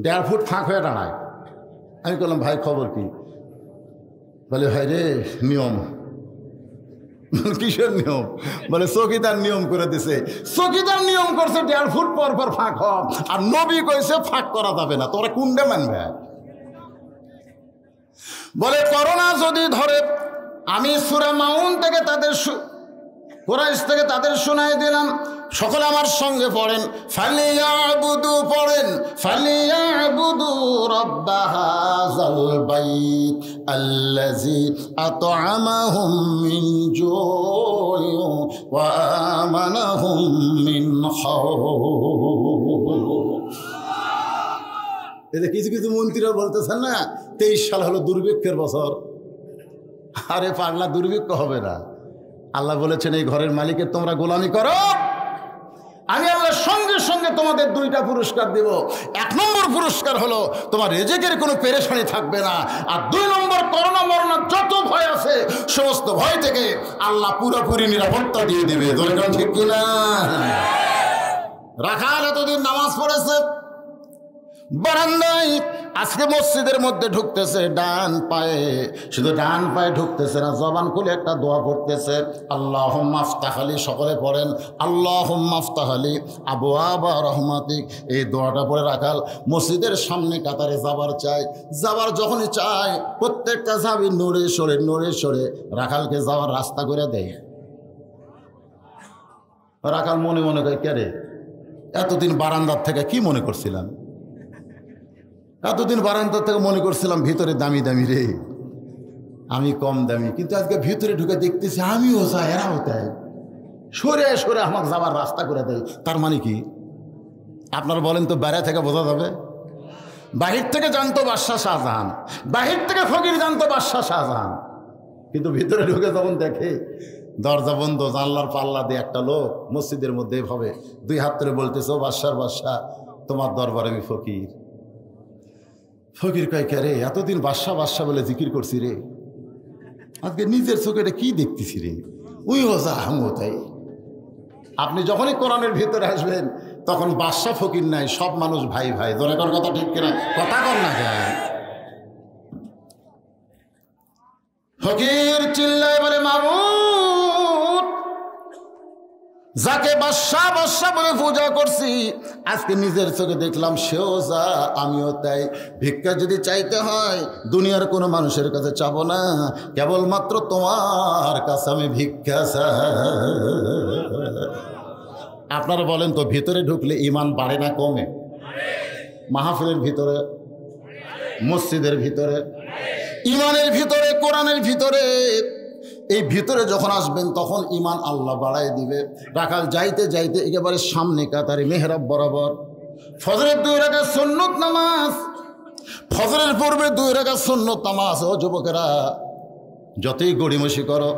1.5 ফুট ফাঁক হয়ে দাঁড়ায়। আমি বললাম, ভাই খবর কি? বলে, ভাই রে নিয়ম। কিসের নিয়ম? বলে চকিদার নিয়ম করে দিছে। চকিদার নিয়ম করছে 1.5 ফুট পর পর ফাঁক হোক, আর নবী কইছে ফাঁক করা যাবে না। তোরা কোনটা মানবে? বলে করোনা যদি ধরে আমি সূরা মাউন থেকে তাদের কুরাইশ থেকে তাদের শোনাই দিলাম, সকলে আমার সঙ্গে পড়েন, ফালিয়াবুদু পড়েন, ফালিয়াবুদু রাব্ব হাযাল বাইত আল্লাযী আত'আমাহুম মিন জু'ইন ওয়া আমানাহুম মিন খাউফ। কিছু কিছু মন্ত্রীরা বলতেছেন না 23 সাল হলো দুর্ভিক্ষের বছর। আরে পাগলা, দুর্ভিক্ষ হবে না। আল্লাহ বলেছেন এই ঘরের মালিকের তোমরা গোলামি করো, আমি আল্লাহ সঙ্গে সঙ্গে তোমাদের 2টা পুরস্কার দেব। 1 নম্বর পুরস্কার হলো তোমার রিজিকের কোনো পেরেশানি থাকবে না, আর 2 নম্বর করোনা মরণের যত ভয় আছে সমস্ত ভয় থেকে আল্লাহ পুরোপুরি নিরাপত্তা দিয়ে দেবে। দরকার ঠিক কিনা? রাখাল এতদিন নামাজ পড়েছে বারান্দায়, আজকে মসজিদের মধ্যে ঢুকতেছে ডান পায়ে, শুধু ডান পায়ে ঢুকতেছে না, জবান খুলে একটা দোয়া পড়তেছে, আল্লাহুম্মা আফতাহ লি। সকলে পড়েন, আল্লাহুম্মা আফতাহ লি আবওয়াবা রহমাতিক। এই দোয়াটা পড়ে রাখাল মসজিদের সামনে কাতারে যাবার চায়। যাবার যখনই চায় প্রত্যেকটা সাহাবী নড়ে সরে রাখালকে যাওয়ার রাস্তা করে দেয়। রাখাল মনে মনে করে, কে রে, এতদিন বারান্দার থেকে কি মনে করছিলাম, এতদিন বারান্দার থেকে মনে করছিলাম ভিতরে দামি দামি রে, আমি কম দামি, কিন্তু আজকে ভিতরে ঢুকে দেখতেছি আমিও চাই এরাও তাই, সরে সরে আমাকে যাবার রাস্তা করে দেয়। তার মানে কি আপনারা বলেন তো? বাইরে থেকে বোঝা যাবে? বাহির থেকে জানতো বাদশাহ শাহজাহান, বাহির থেকে ফকির জানতো বাদশাহ শাহজাহান, কিন্তু ভিতরে ঢুকে যখন দেখে দরজা বন্ধ, জানলার পাল্লা দিয়ে একটা লোক মসজিদের মধ্যে ভাবে 2 হাত ধরে বলতেছে, ও বাদশাহ তোমার দরবারে আমি ফকির। ফকির কয়, কে রে, এতদিন বাদশাহ বলে জিকির করছি রে, আজকে নিজের চোখে এটা কি দেখতেছি রে, উই ওজা হামো তাই। আপনি যখনই কোরআনের ভিতরে আসবেন তখন বাদশাহ ফকির নাই, সব মানুষ ভাই ভাই। দরকার কথা ঠিক কিনা? কথা কর না কেন? ফকির চিল্লায় বলে, মাবুদ, যাকে বাদশাহ বলে পূজা করছি আজকে নিজের চোখে দেখলাম সেও যা আমিও তাই। ভিক্ষা যদি চাইতে হয় দুনিয়ার কোনো মানুষের কাছে চাবো না, কেবলমাত্র তোমার কাছে আমি ভিক্ষা চাই। আপনারা বলেন তো, ভিতরে ঢুকলে ইমান বাড়ে না কমে? মাহফিলের ভিতরে, মসজিদের ভিতরে, ইমানের ভিতরে, কোরআনের ভিতরে, এই ভিতরে যখন আসবেন তখন ইমান আল্লাহ বাড়ায় দিবে। রাখাল যাইতে যাইতে একেবারে সামনে কাতারে মেহরাব বরাবর ফজরের 2 রাকাত সুন্নত নামাজ, ফজরের পূর্বে 2 রাকাত সুন্নত নামাজ। ও যুবকেরা, যতই গড়িমসি করো,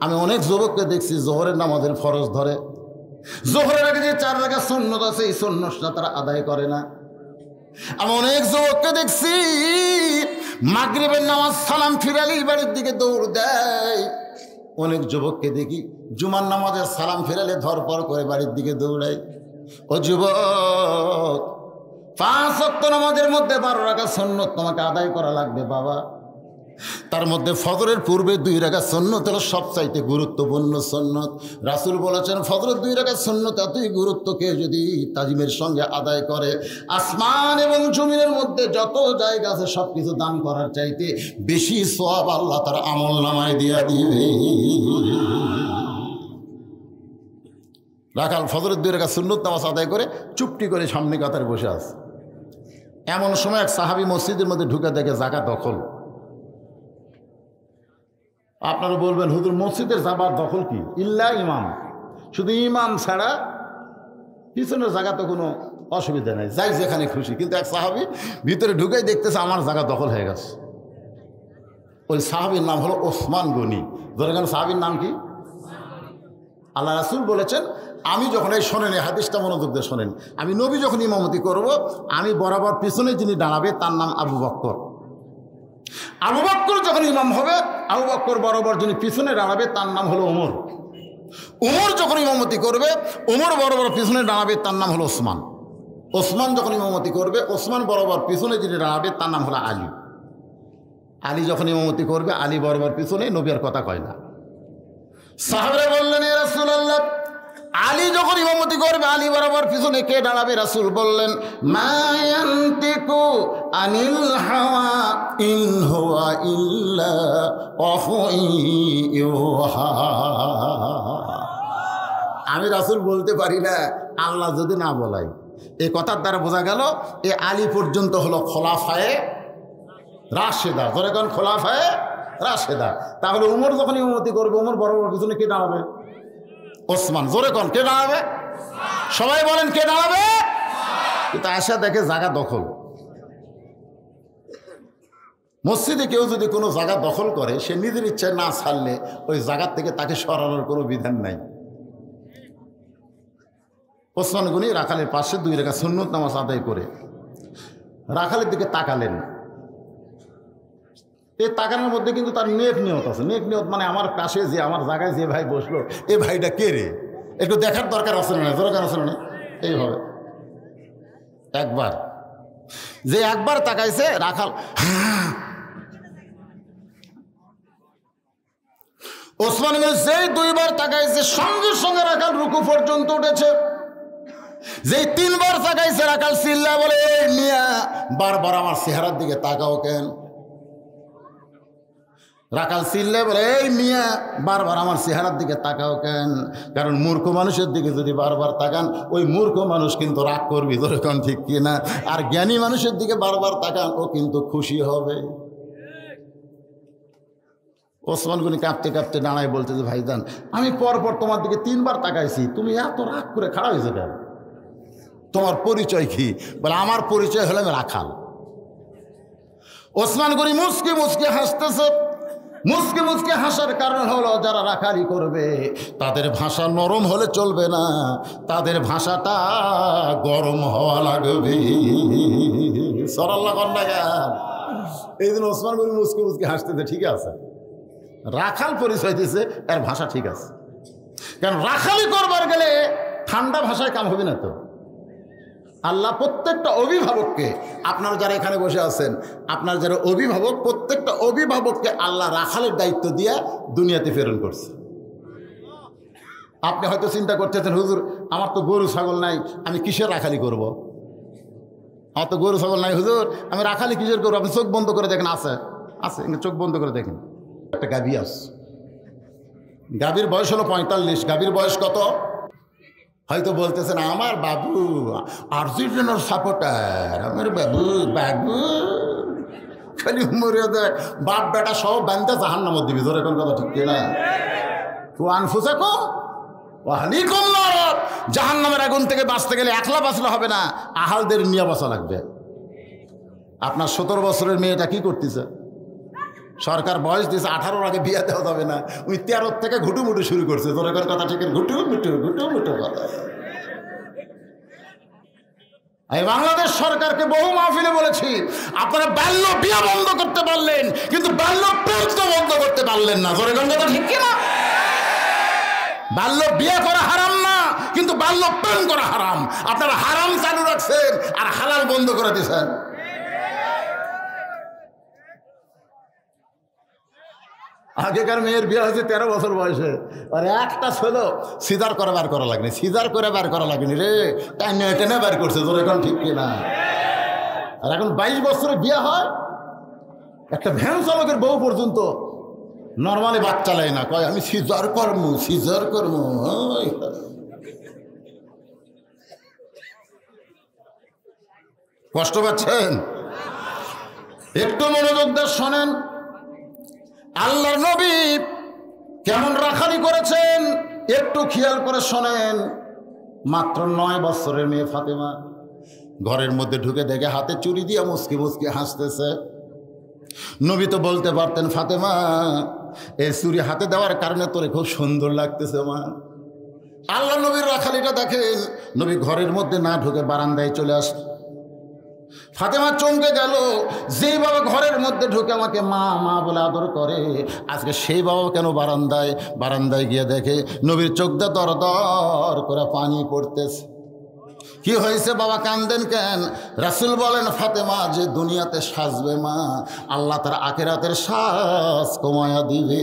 আমি অনেক যুবককে দেখছি জোহরের নামাজের ফরজ ধরে, জোহরের আগে যে 4 রাকাত সুন্নত আছে এই সুন্নতটা তারা আদায় করে না। আমি অনেক যুবককে দেখছি মাগরিবের নামাজ সালাম ফিরালেই বাড়ির দিকে দৌড় দেয়। অনেক যুবককে দেখি জুমার নামাজের সালাম ফিরালে ধরপড় করে বাড়ির দিকে দৌড়ায়। ও যুবক, 5 ওয়াক্ত নামাজের মধ্যে 12 রাকাত সুন্নত তোমাকে আদায় করা লাগবে বাবা। তার মধ্যে ফজরের পূর্বে 2 রাকাত সুন্নত হলো সবচাইতে গুরুত্বপূর্ণ সুন্নত। রাসূল বলেছেন ফজরের 2 রাকাত সুন্নত এতই গুরুত্ব, কেউ যদি তাজিমের সঙ্গে আদায় করে আসমান এবং জমিনের মধ্যে যত জায়গা আছে সব কিছু দান করার চাইতে বেশি সওয়াব আল্লাহ তার আমলনামায় দিয়ে দিবে। রাখাল ফজরের 2 রাকাত সুন্নত নামাজ আদায় করে চুপটি করে সামনে কাতারে বসে আছে। এমন সময় এক সাহাবী মসজিদের মধ্যে ঢুকে দেখে জায়গা দখল। আপনারা বলবেন, হুজুর মসজিদের যাবার দখল কি? ইল্লা ইমাম, শুধু ইমাম ছাড়া পিছনের জায়গা তো কোনো অসুবিধা নেই, যাই যেখানে খুশি। কিন্তু এক সাহাবী ভিতরে ঢুকেই দেখতেছে আমার জায়গা দখল হয়ে গেছে। ওই সাহাবীর নাম হলো ওসমান গনি। ধরে গেল সাহাবীর নাম কি? আল্লাহ রাসূল বলেছেন, আমি যখন, এই শোনেন, এই হাদিসটা মনোযোগ দিয়ে শোনেন, আমি নবী যখন ইমামতি করব আমি বরাবর পিছনে যিনি দাঁড়াবে তার নাম আবু বকর। আবু বকর যখন ইমাম হবে, আবু বকর বরাবর যিনি পিছনে দাঁড়াবে তার নাম হলো ওমর। ওমর যখন ইমামতি করবে, ওমর বরাবর পিছনে দাঁড়াবে তার নাম হলো ওসমান। ওসমান যখন ইমামতি করবে, ওসমান বরাবর পিছনে যিনি দাঁড়াবে তার নাম হলো আলী। আলী যখন ইমামতি করবে, আলী বরাবর পিছনে, নবী আর কথা কয় না। সাহাবারা বললেন, ইয়া রাসূলুল্লাহ, আলী যখন ইমামতি করবে, আলী বরাবর পিছনে কে দাঁড়াবে? রাসূল বললেন, মা ইয়ানতিকু আনিল হাওয়া ইন হুয়া ইল্লা ওয়াহয়ুহা। আমি রাসূল বলতে পারি না, আল্লাহ যদি না বলাই। এই কথার দ্বারা বোঝা গেল এ আলী পর্যন্ত হলো খোলাফায়ে রাশেদা। ধরে কোন খোলাফায়ে রাশেদা। তাহলে উমর যখন ইমামতি করবে, উমর বরাবর পিছনে কে দাঁড়াবে? ওসমান। জোরে কোন কে দাঁড়াবে? সবাই বলেন কে দাঁড়াবে? কিন্তু আশা দেখে জায়গা দখল। মসজিদে কেউ যদি কোনো জায়গা দখল করে, সে নিজের ইচ্ছায় না ছাড়লে ওই জায়গার থেকে তাকে সরানোর কোনো বিধান নাই। ওসমান গনি রাখালের পাশে 2 রাকাত সুন্নত নামাজ আদায় করে রাখালের দিকে তাকালেন। এই তাকানোর মধ্যে কিন্তু তার নেক নিয়ত আছে। নেক নিয়ত মানে আমার পাশে যে, আমার জায়গায় যে ভাই বসলো, এই ভাইটা কে রে, একটু দেখার দরকার আছে না? দরকার আছে না? এইভাবে একবার যে একবার তাকাইছে রাখাল, ওসমান গনি যেই 2 বার তাকাইছে, সঙ্গে সঙ্গে রাখাল রুকু পর্যন্ত উঠেছে। যেই 3 বার তাকাইছে, রাখাল চিল্লা বলে, এই মিয়া বারবার আমার চেহারার দিকে তাকাও কেন? রাখাল চিল্লা বলে, এই মিয়া বারবার আমার চেহারার দিকে তাকাও কেন? কারণ মূর্খ মানুষের দিকে যদি বারবার তাকান, ওই মূর্খ মানুষ কিন্তু রাগ করবি, ধরে কোন ঠিক কিনা? আর জ্ঞানী মানুষের দিকে বারবার তাকান, ও কিন্তু খুশি হবে। ওসমান গনি কাঁপতে কাঁপতে দাঁড়ায় বলতেছে, ভাইজান আমি পরপর তোমার দিকে 3 বার তাকাইছি, তুমি এত রাগ করে খাড়া হয়েছে কেন? তোমার পরিচয় কি? বলে, আমার পরিচয় হলো আমি রাখাল। ওসমান গনি মুচকি মুচকি হাসতেছে। মুচকি মুচকি হাসার কারণ হলো, যারা রাখালি করবে তাদের ভাষা নরম হলে চলবে না, তাদের ভাষাটা গরম হওয়া লাগবে। সরাল্লা কন্যা। এই দিন ওসমান গনি মুচকি মুচকি হাসতেছে। ঠিক আছে, রাখাল পরিচয় দিয়েছে, এর ভাষা ঠিক আছে। কারণ রাখালি করবার গেলে ঠান্ডা ভাষায় কাম হবে না তো। আল্লাহ প্রত্যেকটা অভিভাবককে, আপনারা যারা এখানে বসে আছেন, আপনার যারা অভিভাবক, প্রত্যেকটা অভিভাবককে আল্লাহ রাখালের দায়িত্ব দিয়ে দুনিয়াতে প্রেরণ করছে। আপনি হয়তো চিন্তা করতেছেন, হুজুর আমার তো গরু ছাগল নাই, আমি কিসের রাখালি করব? আমার তো গরু ছাগল নাই হুজুর, আমি রাখালি কিসের করবো? আপনি চোখ বন্ধ করে দেখেন, আছে আছে, চোখ বন্ধ করে দেখেন। একটা গাভী আছে, গাভীর বয়স হলো 45। গাভীর বয়স কত? হয়তো বলতেছেন, আমার বাবু আর্জেন্টিনার সাপোর্টার, আমার বাবু বাবু খালি মরে দেখ, বাপ বেটা সব বান্ধে জাহান্নামে দিবি। ধরে কোন কথা ঠিক কিনা? জাহান্নামের আগুন থেকে বাঁচতে গেলে একলা বাঁচলে হবে না, আহালদের নিয়ে বাঁচা লাগবে। আপনার 17 বছরের মেয়েটা কি করতেছে? সরকার বয়স দিয়েছে 18-র আগে বিয়ে দেওয়া যাবে না, ওই 13 থেকে ঘুটুমুটু শুরু করছে। ধরে কোন কথা ঠিক? ঘুটুমুটু ঘুটুমুটু কথা। আমি বাংলাদেশ সরকারকে বহু মাহফিলে বলেছি, আপনারা বাল্য বিয়ে বন্ধ করতে পারলেন, কিন্তু বাল্য প্রেম তো বন্ধ করতে পারলেন না। ধরে কোন কথা ঠিক কিনা? বাল্য বিয়ে করা হারাম না, কিন্তু বাল্য প্রেম করা হারাম। আপনারা হারাম চালু রাখছেন আর হালাল বন্ধ করে দিয়েছেন। আগেকার মেয়ের বিয়ে হয়েছে 13 বছর বয়সে, আর একটা ছিল সিজার করে বার করা লাগেনি, সিজার করে বার করা লাগেনি রে, টেনে টেনে বার করছে। তোর এখন ঠিক কিনা? আর এখন 22 বছরে বিয়ে হয়, একটা ভ্যান চালকের বউ পর্যন্ত নর্মালি বাচ্চা চালায় না, কয় আমি সিজার করবো, সিজার করবো। কষ্ট পাচ্ছেন? একটু মনোযোগ দিয়ে শোনেন, আল্লাহর নবী কেমন রাখালি করেছেন একটু খেয়াল করে শোনেন। মাত্র 9 বছরের মেয়ে ফাতেমা ঘরের মধ্যে ঢুকে দেখে হাতে চুরি দিয়ে মুসকি মুসকি হাসতেছে। নবী তো বলতে পারতেন, ফাতেমা এই চুরি হাতে দেওয়ার কারণে তোরে খুব সুন্দর লাগতেছে মা। আল্লাহ নবীর রাখালিটা দেখেন, নবী ঘরের মধ্যে না ঢুকে বারান্দায় চলে আসে। ফাতেমা চমকে গেল, যেই বাবা ঘরের মধ্যে ঢুকে আমাকে মা মা বলে আদর করে, আজকে সেই বাবা কেন বারান্দায়? বারান্দায় গিয়ে দেখে নবীর চোখ দিয়ে দর দর করে পানি পড়তেছে। কি হয়েছে বাবা, কান্দেন কেন? রাসূল বলেন, ফাতেমা যে দুনিয়াতে সাজবে মা, আল্লাহ তার আখিরাতের সাজ কমায়া দিবে।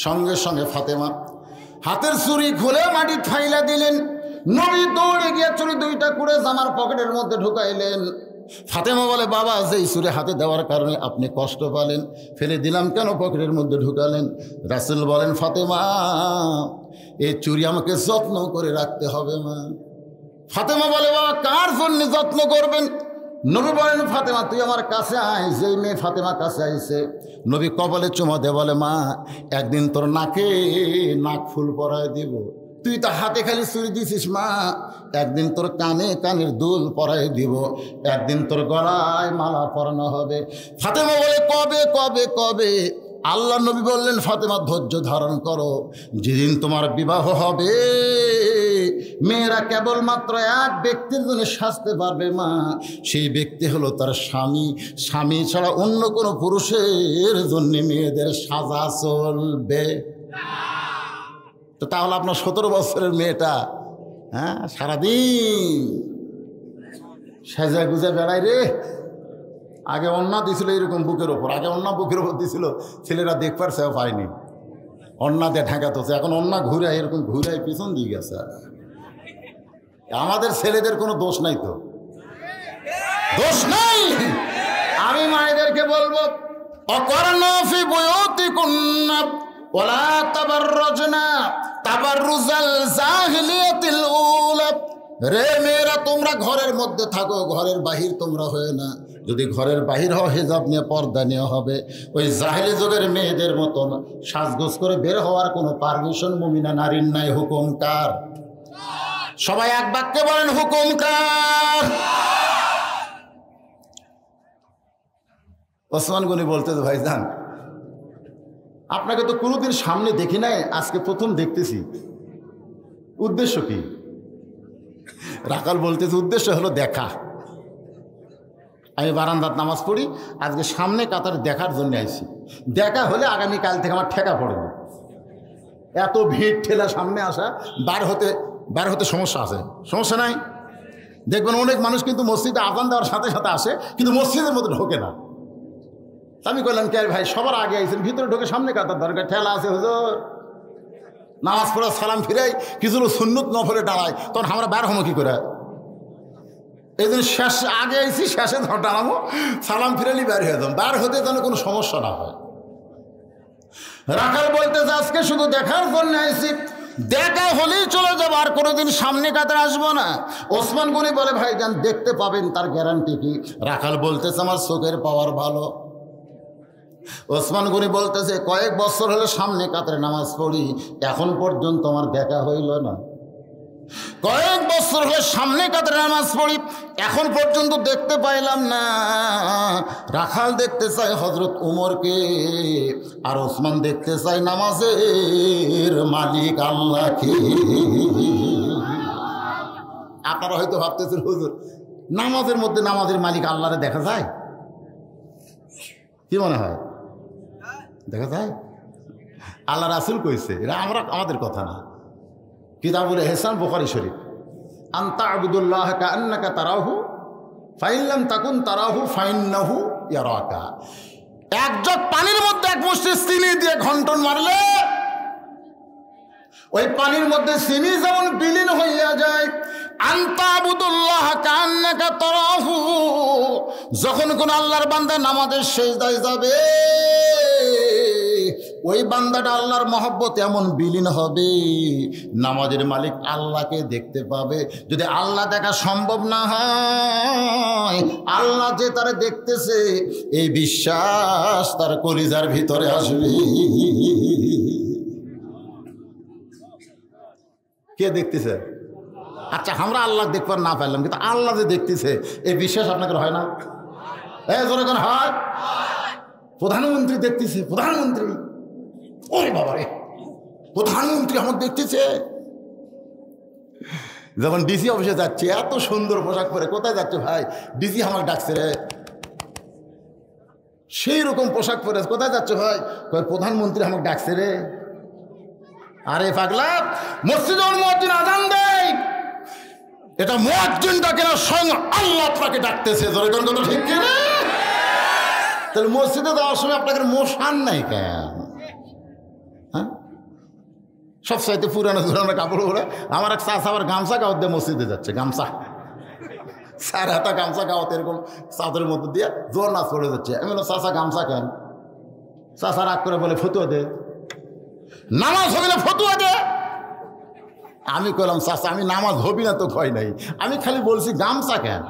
সঙ্গে সঙ্গে ফাতেমা হাতের চুড়ি খুলে মাটি ফাইলা দিলেন। নবী দৌড়ে গিয়ে চুড়ি দুইটা করে জামার পকেটের মধ্যে ঢুকাইলেন। ফাতেমা বলে, বাবা যেই চুড়ি হাতে দেওয়ার কারণে আপনি কষ্ট পেলেন, ফেলে দিলাম কেন পকেটের মধ্যে ঢুকালেন? রাসূল বলেন, ফাতেমা এই চুড়ি আমাকে যত্ন করে রাখতে হবে মা। ফাতেমা বলে, বাবা কার জন্য যত্ন করবেন? নবী বলেন, ফাতেমা তুই আমার কাছে আয়। যেই মেয়ে ফাতেমা কাছে আইছে, নবী কপালে চুমা দে, বলে, মা একদিন তোর নাকে নাক ফুল পরায় দিব। তুই তো হাতে খালি চুরি দিছিস মা, একদিন তোর কানে কানের দুল পরায় দিব, একদিন তোর গলায় মালা পরানো হবে। ফাতেমা বলে, কবে কবে কবে? আল্লাহ নবী বললেন, ফাতেমা ধৈর্য ধারণ করো, যেদিন তোমার বিবাহ হবে মেয়েরা কেবলমাত্র এক ব্যক্তির জন্য সাজতে পারবে মা, সেই ব্যক্তি হলো তার স্বামী। স্বামী ছাড়া অন্য কোনো পুরুষের জন্য মেয়েদের সাজা চলবে। তো তাহলে আপনার 17 বছরের মেয়েটা সারাদিন সাজা গুজা বেড়ায় রে। আগে অন্না দিছিল এরকম বুকের ওপর, আগে অন্না বুকের ওপর দিছিল, ছেলেরা দেখবার সেও পায়নি, অন্না দিয়ে ঢাকাতে হচ্ছে। এখন অন্না ঘুরে এরকম ঘুরে পিছন দিয়ে গেছে। আমাদের ছেলেদের কোনো দোষ নাই, তো দোষ নাই। আমি মায়েদেরকে বলবো, অকর্ণ ফি বুয়ুতিকুন্না ওয়ালা তাবাররুজনা তাবাররুজাল জাহিলিয়াতিল উলা। রে মেয়েরা, তোমরা ঘরের মধ্যে থাকো, ঘরের বাহির তোমরা হয়ে না। যদি ঘরের বাহির হও, হিজাব নিয়ে পর্দা নিয়ে হবে। ওই জাহেলি যুগের মেয়েদের মতন সাজগোজ করে বের হওয়ার কোনো পারমিশন মুমিনা নারীর নাই। হুকুম কার? সবাই এক বাক্যে বলেন, হুকুম কার? ওসমান গনি বলতেছে, ভাইজান আপনাকে তো কোনোদিন সামনে দেখি নাই, আজকে প্রথম দেখতেছি, উদ্দেশ্য কি? রাখাল বলতেছে, উদ্দেশ্য হলো দেখা। আমি বারান্দাত নামাজ পড়ি, আজকে সামনে কাতার দেখার জন্য আইছি। দেখা হলে আগামীকাল থেকে আমার ঠেকা পড়বে। এত ভিড় ঠেলা সামনে আসা, বার হতে সমস্যা আছে, সমস্যা নাই। দেখবেন অনেক মানুষ কিন্তু মসজিদে আজান দেওয়ার সাথে সাথে আসে, কিন্তু মসজিদের মধ্যে ঢোকে না। আমি কইলাম, কে ভাই সবার আগে আইছেন, ভিতরে ঢোকে সামনে কাতার দরকার, ঠেলা আছে হুজুর। নামাজ পড়া সালাম ফিরাই, কিছু সুন্নত নফলে দাঁড়ায়, তখন আমরা বার হবো কি করে? এই জন্য শেষ আগে আইছি, শেষে দাঁড়াবো, সালাম ফিরালি বার হয়ে যাবো, বার হতে যেন কোনো সমস্যা না হয়। রাখাল বলতেছে, আজকে শুধু দেখার জন্য আইছি, দেখা হলেই চলে যাবো, আর কোনোদিন সামনে কাতার আসবো না। ওসমান গনি বলে, ভাইজান দেখতে পাবেন, তার গ্যারান্টি কি? রাখাল বলতেছে, আমার চোখের পাওয়ার ভালো। ওসমান গনি বলতেছে, কয়েক বছর হলে সামনে কাতারে নামাজ পড়ি, এখন পর্যন্ত আমার দেখা হইল না। কয়েক বছর হলে সামনে কাতারে নামাজ পড়ি, এখন পর্যন্ত দেখতে পাইলাম না। রাখাল দেখতে চায় হযরত উমরকে, আর ওসমান দেখতে চায় নামাজের মালিক আল্লাহকে। আপনারা হয়তো ভাবতেছেন, হুজুর নামাজের মধ্যে নামাজের মালিক আল্লাহরে দেখা যায়? কি মনে হয়, দেখা যায়? আল্লাহ রাসূল কইছে, এটা আমাদের কথা না। কিতাবুল ইহসান, বুখারী শরীফ, আনতা আবুদুল্লাহ কাআন্নাকা তারাহু ফাইন লাম তাকুন তারাহু ফাইন্নাহু ইয়ারাকা। এক জগ পানির মধ্যে এক মুষ্টি চিনি দিয়ে ঘন্টন মারলে ওই পানির মধ্যে চিনি যেমন বিলীন হইয়া যায়, আনতা আবুদুল্লাহ কাআন্নাকা তারাহু, যখন কোন আল্লাহর বান্দা নামাজের সিজদায় যাবে, ওই বান্দাটা আল্লাহর মহব্বত এমন বিলীন হবে, নামাজের মালিক আল্লাহকে দেখতে পাবে। যদি আল্লাহ দেখা সম্ভব না হয়, আল্লাহ যে তারা দেখতেছে এই বিশ্বাস তার কলিজার ভিতরে আসবে। কে দেখতেছে? আচ্ছা, আমরা আল্লাহ দেখবার না পারলাম, কিন্তু আল্লাহ যে দেখতেছে এই বিশ্বাস আপনাদের হয় না? জোরে কোন হয়? প্রধানমন্ত্রী দেখতেছে, প্রধানমন্ত্রী, ওরে বাবা রে, প্রধানমন্ত্রী আমার দেখতেছে। যখন ডিসি অফিসে যাচ্ছে, এত সুন্দর পোশাক পরে, কোথায় যাচ্ছে ভাই? ডিসি আমাকে ডাকছে রে। সেই রকম পোশাক পরে কোথায় যাচ্ছে ভাই? প্রধানমন্ত্রী আমাকে ডাকছে রে। আরে পাগলা, মসজিদে মুয়াজ্জিন আযান দেয়, এটা মুয়াজ্জিন ডাকে না, স্বয়ং আল্লাহ আপনাকে ডাকতেছে। জোরে কোন কথা ঠিক কি না? তাহলে মসজিদে যাওয়ার সময় আপনাকে মোশান নাই কেন? হ্যাঁ, সবচাইতে পুরানো ধুরানো কাপড় পরে আমার এক চাষ আবার গামছা গাওয়াত দিয়ে মসজিদে যাচ্ছে, গামছা স্যার হাতা গামছা গাওয়াত এরকম চাদরের মধ্যে দিয়ে জোর নাচ করে যাচ্ছে। আমি বললাম চাষা গামছা কেন? চাষা রাগ করে বলে ফতুয়া দে, নামাজ হবে না ফতুয়া দে। আমি কইলাম চাষা আমি নামাজ হবি না তো কয় নাই, আমি খালি বলছি গামছা কেন,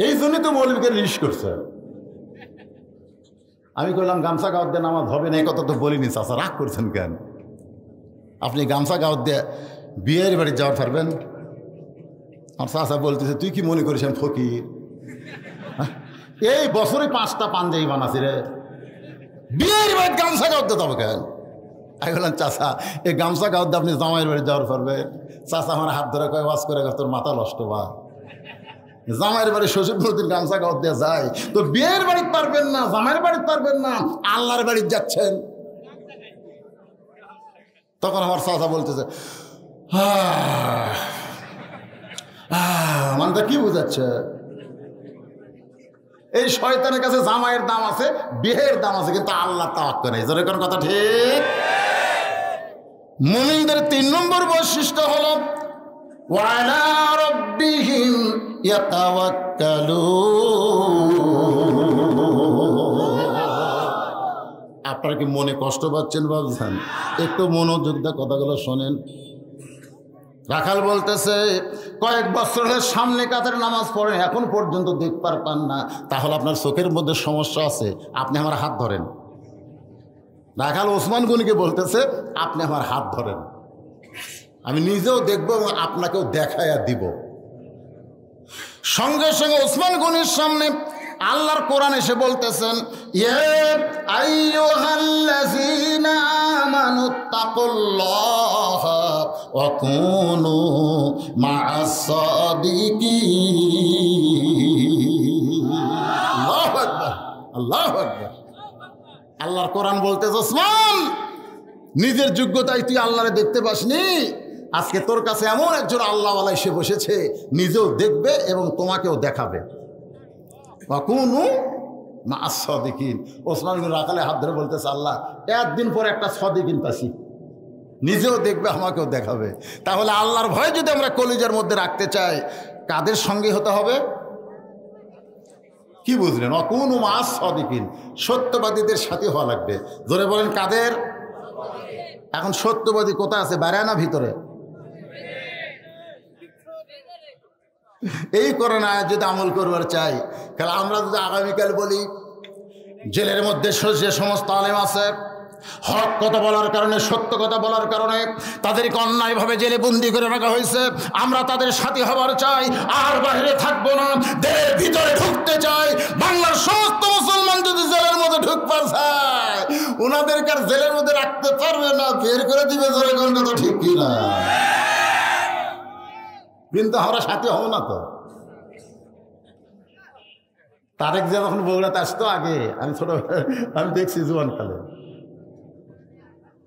এই জন্যই তো মৌলবীকে লিস্ট করছে। আমি কইলাম গামছা গাওয়াত দিয়ে নামাজ হবে না, এই কথা তো বলিনি। চাষা রাগ করছেন কেন? আপনি গামছা গাওয়াত দিয়ে বিয়ের বাড়ি যাওয়ার পারবেন? আমার চাষা বলতেছে তুই কি মনে করিস আমি ফকির? এই বছরে 5টা পাঞ্জাবি বানাছি রে, বিয়ের বাড়ি গামছা গাওয়াত দিয়ে যাবো কেন? আমি বললাম চাষা এই গামছা গাওয়াত দিয়ে আপনি জামাইয়ের বাড়ি যাওয়ার পারবেন? চাষা আমার হাত ধরে কয় ওয়াজ করে তোর মাথা নষ্ট বা, জামাইয়ের বাড়ি শ্বশুর প্রতিদিন গামছা গাওয়াত দিয়ে যায় তো বিয়ের বাড়ি পারবেন না, জামাইয়ের বাড়ি পারবেন না, আল্লাহর বাড়ি যাচ্ছেন। তখন আমার চাচা বলতেছে মানে কি বুঝাচ্ছে? এই শয়তানের কাছে জামাইয়ের দাম আছে, বিয়ের দাম আছে, কিন্তু আল্লাহ তাওয়াক্কুল নেই। জোরে কোন কথা ঠিক? মুমিনদের 3 নম্বর বৈশিষ্ট্য হলো ওয়ালা রাব্বিহিম ইয়াতাওয়াক্কালুন। আপনারা কি মনে কষ্ট পাচ্ছেন ভাবছেন? একটু মনোযোগ দিয়ে কথাগুলো শোনেন। রাখাল বলতেছে কয়েক বছরের সামনে কাতার নামাজ পড়েন, এখন পর্যন্ত দেখবার পান না, তাহলে আপনার চোখের মধ্যে সমস্যা আছে, আপনি আমার হাত ধরেন। রাখাল ওসমান গনিকে বলতেছে আপনি আমার হাত ধরেন, আমি নিজেও দেখবো এবং আপনাকেও দেখাইয়া দিব। সঙ্গে সঙ্গে ওসমান গনির সামনে আল্লাহর কোরআন এসে বলতেছেন ইয়া আইয়ুহাল্লাযীনা আমানুত্তাকুল্লাহা ওয়া কুনু মা'আস সাদিকিন। আল্লাহু আকবার, আল্লাহু আকবার। আল্লাহর কোরআন বলতেছে ওসমান নিজের যোগ্যতায় তুই আল্লাহরে দেখতে পাসনি, আজকে তোর কাছে এমন একজন আল্লাহওয়ালা এসে বসেছে, নিজেও দেখবে এবং তোমাকেও দেখাবে। ওয়াকুনু মা'আস সাদিকিন। ওসমান বিন রাখালে হাত ধরে বলতেছে আল্লাহ একদিন পর একটা সাদিকিন পাসি, নিজেও দেখবে আমাকেও দেখাবে। তাহলে আল্লাহর ভয় যদি আমরা কলিজার মধ্যে রাখতে চাই, কাদের সঙ্গে হতে হবে? কি বুঝলেন? ওয়াকুনু মা'আস সাদিকিন, সত্যবাদীদের সাথে হওয়া লাগবে। জোরে বলেন কাদের? এখন সত্যবাদী কোথায় আছে? বাইরে না ভিতরে? এই করোনা যদি আমল করবার চাই, তাহলে আমরা যদি আগামীকাল বলি জেলের মধ্যে যে সমস্ত আলেম আছে হক কথা বলার কারণে, সত্য কথা বলার কারণে তাদেরকে অন্যায়ভাবে জেলে বন্দি করে রাখা হয়েছে, আমরা তাদের সাথী হবার চাই, আর বাইরে থাকবো না, দেশের ভিতরে ঢুকতে চাই। বাংলার সমস্ত মুসলমান যদি জেলের মধ্যে ঢুকবার চায়, ওনাদেরকে আর জেলের মধ্যে রাখতে পারবে না, বের করে দিবে। জোরে কোন কথা ঠিক কিনা? কিন্তু আমরা সাথে হব না তো। তারেক জিয়া যখন বগুড়াতে আসতো আগে, আমি দেখছি জুয়ানকালে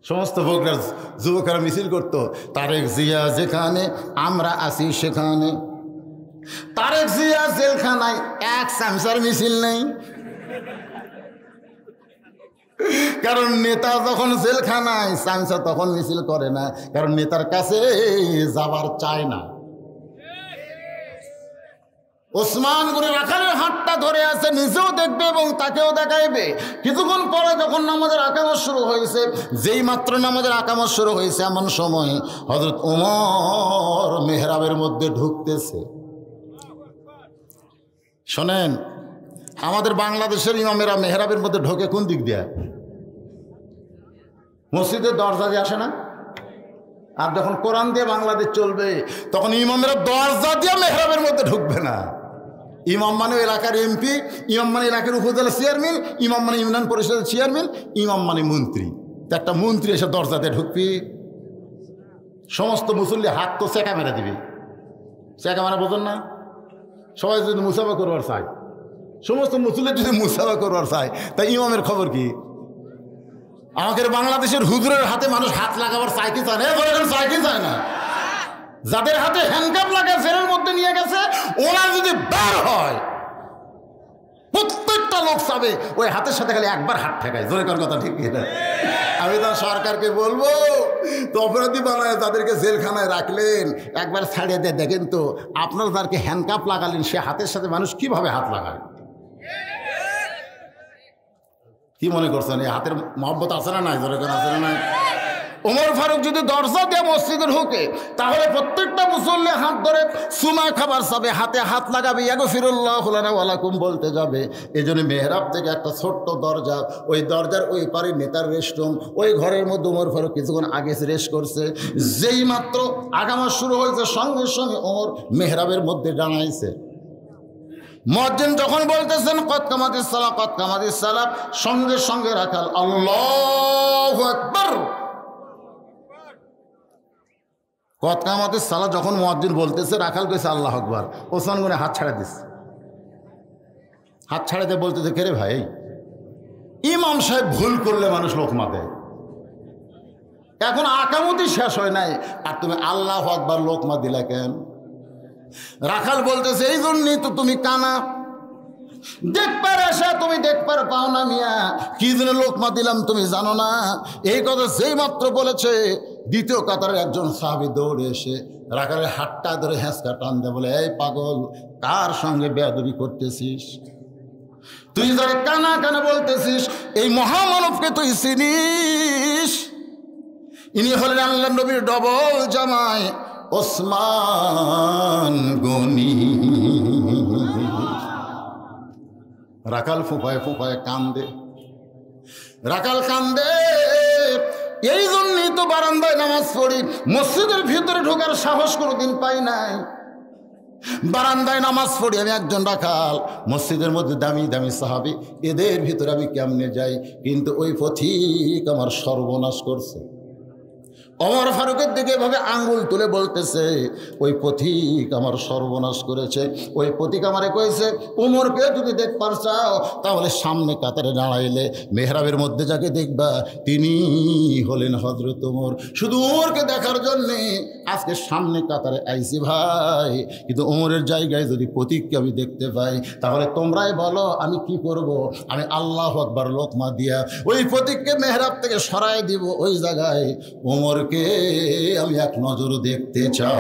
সমস্ত বগুড়ার যুবকেরা মিছিল করতো, তারেক জিয়া যেখানে আমরা আসি সেখানে। তারেক জিয়া জেলখানায় এক চামচার মিছিল নেই, কারণ নেতা যখন জেলখানায় চামচা তখন মিছিল করে না, কারণ নেতার কাছে যাবার চায় না। ওসমান গনি রাখালের হাতটা ধরে আছে, নিজেও দেখবে এবং তাকেও দেখাইবে। কিছুক্ষণ পরে যখন নামাজের আকামত শুরু হয়েছে, যেই মাত্র নামাজের আকামত শুরু হয়েছে, এমন সময় হযরত ওমর মেহরাবের মধ্যে ঢুকতেছে। শোনেন, আমাদের বাংলাদেশের ইমামেরা মেহরাবের মধ্যে ঢোকে কোন দিক দিয়ে? মসজিদের দরজা দিয়ে আসে না? আর যখন কোরআন দিয়ে বাংলাদেশ চলবে, তখন ইমামেরা দরজা দিয়ে মেহরাবের মধ্যে ঢুকবে না। ইমাম মানে এলাকার এমপি, ইমাম মানে এলাকার উপজেলা চেয়ারম্যান, ইমাম মানে ইউনিয়ন পরিষদের চেয়ারম্যান, ইমাম মানে মন্ত্রী। তো একটা মন্ত্রী এসে দরজাতে ঢুকবি, সমস্ত মুসল্লি হাত তো চেকা মেরে দিবি। চেকা মারা বোঝেন না? সবাই যদি মুসাফা করবার চায়, সমস্ত মুসল্লি যদি মুসাফা করবার চায়, তা ইমামের খবর কি? আমাদের বাংলাদেশের হুজুরের হাতে মানুষ হাত লাগাবার চায় কি চায় না? চায় কি চায় না? যাদের হাতে হ্যান্ডকাপ লাগা জেলের মধ্যে নিয়ে গেছে, ওনার যদি বের হয়, প্রত্যেকটা লোক চাবে ওই হাতের সাথে খালি একবার হাত ঠেকায়। জোরে কর কথা ঠিক কিনা? আমি তো সরকারকে বলবো, তো অপরাধী বানায় তাদেরকে জেলখানায় রাখলেন, একবার ছাড়িয়ে দিয়ে দেখেন তো আপনার যাকে হ্যান্ডকাপ লাগালেন সে হাতের সাথে মানুষ কিভাবে হাত লাগায়। কি মনে করছেন এই হাতের মহব্বত আছে না নাই? জোরে করে আছে না নাই? ওমর ফারুক যদি দরজা দিয়ে মসজিদে ঢোকে তাহলে প্রত্যেকটা মুসল্লি হাত ধরে সুমা খাবার চাবে, হাতে হাত লাগাবে, ইয়াগফিরুল্লাহু লানা ওয়া লাকুম বলতে যাবে। এই জন্য মেহরাব থেকে একটা ছোট্ট দরজা, ওই দরজার ওই পারে নেতার রেস্টরুম, ওই ঘরের মধ্যে ওমর ফারুক কিছুক্ষণ আগে রেস্ট করছে। যেই মাত্র আগামা শুরু হয়েছে সঙ্গে সঙ্গে ওমর মেহরাবের মধ্যে দাঁড়াইছে। মুয়াজ্জিন যখন বলতেছেন কদ কামাতিস সালাহ, কদ কামাতিস সালাহ, সঙ্গে সঙ্গে রাখাল আল্লাহু আকবার। কদ কামাতিস সালাহ যখন মুয়াজ্জিন বলতেছে রাখাল কইছে আল্লাহু আকবার, ওসমান গনে হাত ছাড়া দিছে। হাত ছাড়া দিয়ে বলতেছে কে রে ভাই, ইমাম সাহেব ভুল করলে মানুষ লোকমা দেয়, এখন আকামতি শেষ হয় নাই আর তুমি আল্লাহু আকবার লোকমা দিলা কেন? রাখাল বলতেছে এই জন্যই তো তুমি কানা, দেখবার আশা তুমি দেখবার পাও না মিয়া, কি জন্য লোকমা দিলাম তুমি জানো না? এই কথা যেই মাত্র বলেছে দ্বিতীয় কাতারের একজন সাহাবী দৌড়ে এসে রাখালের হাতটা ধরে হ্যাঁচকা টান দেয়, বলে এই পাগল, কার সঙ্গে বেয়াদবি করতেছিস? তুই যারা কানা কানা বলতেছিস এই মহামানবকে তুই চিনিস? ইনি হলেন আল্লাহর নবীর ডবল জামাই ওসমান গনি। রাখাল ফুফায় ফুফায় কান্দে, রাখাল কান্দে। এই জন্যই তো বারান্দায় নামাজ পড়ি, মসজিদের ভিতরে ঢোকার সাহস কোনোদিন পাই নাই। বারান্দায় নামাজ পড়ি আমি একজন রাখাল, মসজিদের মধ্যে দামি দামি সাহাবী, এদের ভিতরে আমি কেমনে যাই? কিন্তু ওই পথিক আমার সর্বনাশ করছে। ওমর ফারুকের দিকে এভাবে আঙ্গুল তুলে বলতেছে ওই পথিক আমার সর্বনাশ করেছে। ওই পথিক আমারে কইছে ওমরকে যদি দেখবার চাও তাহলে সামনে কাতারে দাঁড়াইলে মেহরাবের মধ্যে যাকে দেখবা তিনি হলেন হযরত ওমর। শুধু ওমরকে দেখার জন্যে আজকে সামনে কাতারে আইছি ভাই, কিন্তু ওমরের জায়গায় যদি পথিককে আমি দেখতে পাই তাহলে তোমরাই বলো আমি কি করব? আমি আল্লাহু আকবার লোকমা দিয়া ওই পথিককে মেহরাব থেকে সরাই দিব, ওই জায়গায় ওমর আমি এক নজর দেখতে চাই।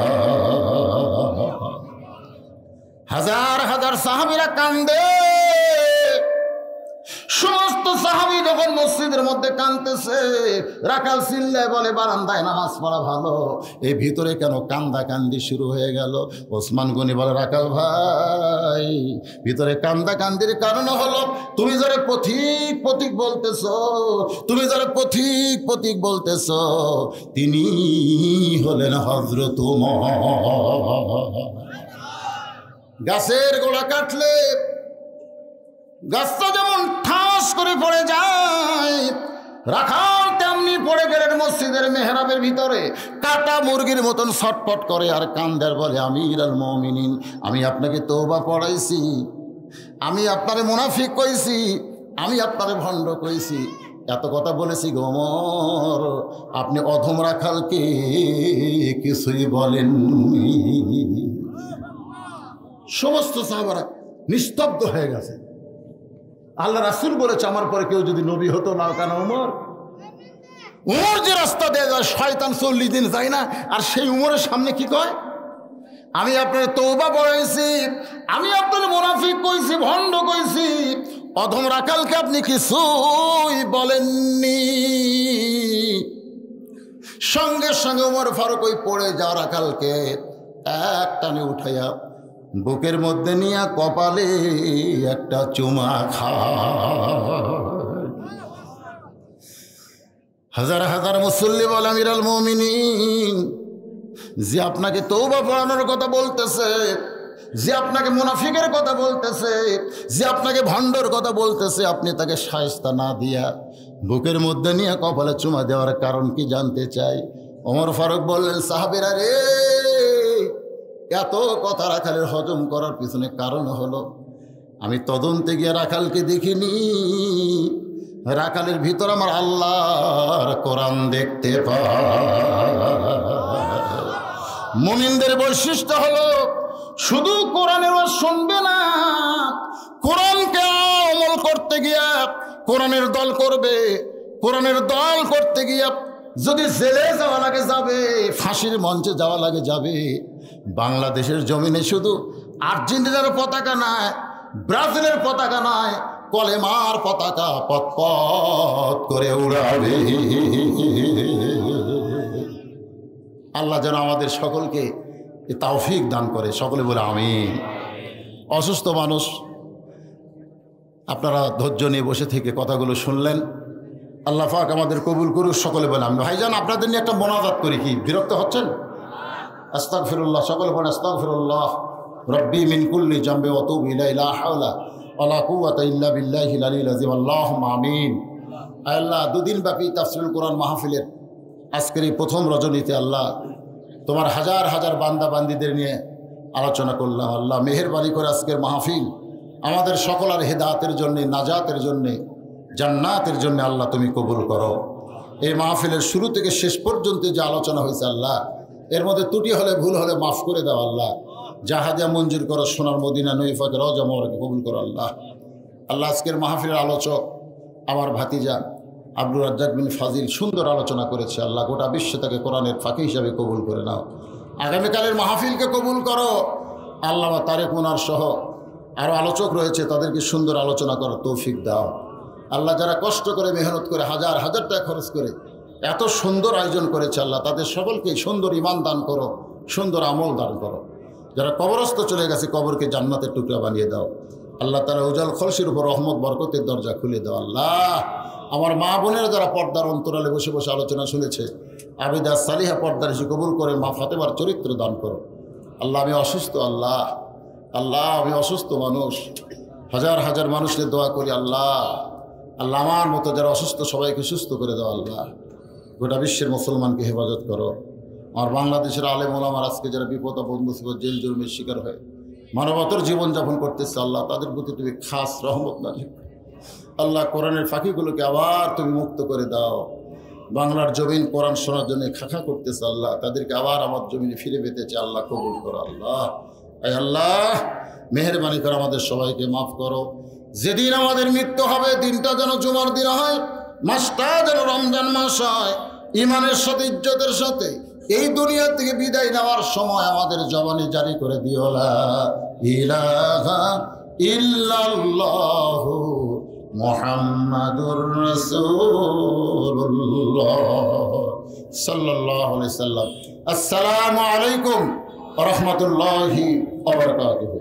হাজার হাজার সাহাবীরা কান্দে, সমস্ত সাহাবী যখন মসজিদের মধ্যে কাঁদতেছে রাখাল চিল্লায় বলে বারান্দায় নামাজ পড়া ভালো, এই ভিতরে কেন কান্দা কান্দি শুরু হয়ে গেল? ওসমান গনি বলে রাখাল ভাই, ভিতরে কান্দা কান্দির কারণ হলো তুমি যারা পথিক পথিক বলতেছ, তুমি যারা পথিক পথিক বলতেছ তিনি হলেন হযরত ওমর। গাছের গোড়া কাটলে গাছটা যেমন ঠাস করে পড়ে যায়, রাখাল তেমনি পড়ে গেলেন মসজিদের মেহরাবের ভিতরে, কাটা মুরগির মতন ছটফট করে আর কান্দার বলে আমিরুল মুমিনিন, আমি আপনাকে তওবা পড়াইছি, আমি আপনারে মুনাফিক কইছি, আমি আপনারে ভণ্ড কইছি, এত কথা বলেছি গো ওমর, আপনি অধম রাখালকে কিছুই বলেননি। সমস্ত সাহাবারা নিস্তব্ধ হয়ে গেছে। আল্লাহ রাসূল বলেছে আমার পরে কেউ যদি নবী হতো না কেন ওমর? ওমর যে রাস্তা দিয়ে যায় শয়তান 40 দিন যায় না, আর সেই উমরের সামনে কি কয় আমি আপনার তওবা পড়াইছি, আমি আপনার মুনাফিক কইছি, ভণ্ড কইছি, অধম রাখালকে আপনি কিছুই বলেননি। সঙ্গে সঙ্গে ওমর ফারুক ওই পড়ে যাওয়া রাখালকে এক টানে উঠাইয়া বুকের মধ্যে নিয়ে কপালে একটা চুমা খায়। হাজার হাজার মুসল্লি বলে আমিরুল মুমিনিন, যে আপনাকে তওবা পড়ানোর কথা বলতেছে, যে আপনাকে মুনাফিকের কথা বলতেছে, যে আপনাকে ভণ্ডর কথা বলতেছে, আপনি তাকে শায়েস্তা না দিয়া বুকের মধ্যে নিয়ে কপালে চুমা দেওয়ার কারণ কি জানতে চাই? ওমর ফারুক বললেন সাহাবীরা রে, এত কথা রাখালের হজম করার পিছনে কারণ হলো আমি তদন্তে গিয়ে রাখালকে দেখিনি, রাখালের ভিতর আমার আল্লাহর কোরআন দেখতে পাই। মুমিনদের বৈশিষ্ট্য হলো শুধু কোরআনের ওয়াজ শুনবে না, কোরআনকে আমল করতে গিয়া কোরআনের দল করবে। কোরআনের দল করতে গিয়া যদি জেলে যাওয়া লাগে যাবে, ফাঁসির মঞ্চে যাওয়া লাগে যাবে। বাংলাদেশের জমিনে শুধু আর্জেন্টিনার পতাকা নয়, ব্রাজিলের পতাকা নয়, কলেমার পতাকা পথ করে উড়াবে। আল্লাহ যেন আমাদের সকলকে তৌফিক দান করে, সকলে বলে আমিন। অসুস্থ মানুষ, আপনারা ধৈর্য নিয়ে বসে থেকে কথাগুলো শুনলেন। আল্লাহ পাক আমাদের কবুল করুক, সকলে বলে আমিন। ভাইজান, আপনাদের নিয়ে একটা মোনাজাত করি, কি বিরক্ত হচ্ছেন? আস্তাগফিরুল্লাহ, সকলে বলে আস্তাগফিরুল্লাহ রব্বি মিন কুল্লি জামবি ওয়া তুবু ইলাইহি লা হাওলা ওয়া লা কুওয়াতা ইল্লা বিল্লাহিল আলিয়্যিল আযীম। আল্লাহুম্মা আমিন। আল্লাহ, দুদিন ব্যাপী তাফসীরুল কোরআন মাহফিলের আজকের এই প্রথম রজনীতে আল্লাহ তোমার হাজার হাজার বান্দা বান্দীদের নিয়ে আলোচনা করলাম। আল্লাহ মেহেরবানি করে আজকের মাহফিল আমাদের সকলের হেদায়েতের জন্যে, নাজাতের জন্যে, জান্নাতের জন্য আল্লাহ তুমি কবুল করো। এই মাহফিলের শুরু থেকে শেষ পর্যন্ত যে আলোচনা হয়েছে আল্লাহ, এর মধ্যে ত্রুটি হলে ভুল হলে মাফ করে দাও আল্লাহ। জাহাজা মঞ্জুর করো, সোনার মদিনা নৈফাকে রওজা মোবারকে কবুল করো আল্লাহ। আল্লাহ, আজকের মাহফিলের আলোচক আমার ভাতিজা আব্দুর রাজ্জাক বিন ফাজিল সুন্দর আলোচনা করেছে আল্লাহ। গোটা বিশ্ব তাকে কোরআনের ফাঁকি হিসাবে কবুল করে নাও। আগামীকালের মাহফিলকে কবুল করো আল্লাহ। তারেক মুনার সহ আরও আলোচক রয়েছে, তাদেরকে সুন্দর আলোচনা করার তৌফিক দাও আল্লাহ। যারা কষ্ট করে মেহনত করে হাজার হাজার টাকা খরচ করে এত সুন্দর আয়োজন করেছে আল্লাহ, তাদের সকলকে সুন্দর ঈমান দান করো, সুন্দর আমল দান করো। যারা কবরস্থ চলে গেছে, কবরকে জান্নাতের টুকরা বানিয়ে দাও আল্লাহ। তারা উজাল খলসির উপর রহমত বরকতের দরজা খুলে দাও আল্লাহ। আমার মা বোনেরা যারা পর্দার অন্তরালে বসে বসে আলোচনা শুনেছে, আবিদা সালিহা পর্দার এসে কবুল করে মা ফাতেমার চরিত্র দান করো আল্লাহ। আমি অসুস্থ আল্লাহ, আল্লাহ আমি অসুস্থ মানুষ, হাজার হাজার মানুষের দোয়া করি আল্লাহ। আল্লাহ আমার মতো যারা অসুস্থ সবাইকে সুস্থ করে দাও আল্লাহ। গোটা বিশ্বের মুসলমানকে হেফাজত করো। আমার বাংলাদেশের আলেম ওলামার আজকে যারা বিপদ আপদ মুসিবত জেল জুলুমের শিকার হয়ে মানবতার জীবনযাপন করতেছে আল্লাহ, তাদের প্রতি তুমি খাস রহমত নাজিল আল্লাহ। কোরআনের ফাঁকিগুলোকে আবার তুমি মুক্ত করে দাও। বাংলার জমিন কোরআন শোনার জন্য খাখা করতেছে আল্লাহ, তাদেরকে আবার আমার জমিনে ফিরে পেতেছে আল্লাহ, কবুল করো আল্লাহ। আয় আল্লাহ, মেহেরবানি করে আমাদের সবাইকে মাফ করো। যেদিন আমাদের মৃত্যু হবে, দিনটা যেন জুমার দিন হয়, মাসটা যেন রমজান মাস হয়। ইমানের সাথে, ইজ্জতের সাথে এই দুনিয়া থেকে বিদায় নেওয়ার সময় আমাদের জবানে জারি করে দিও লা ইলাহা ইল্লাল্লাহু মুহাম্মাদুর রাসূলুল্লাহ সাল্লাল্লাহু আলাইহি সাল্লাম। আসসালামু আলাইকুম ওয়া রাহমাতুল্লাহি ওয়া বারাকাতুহু।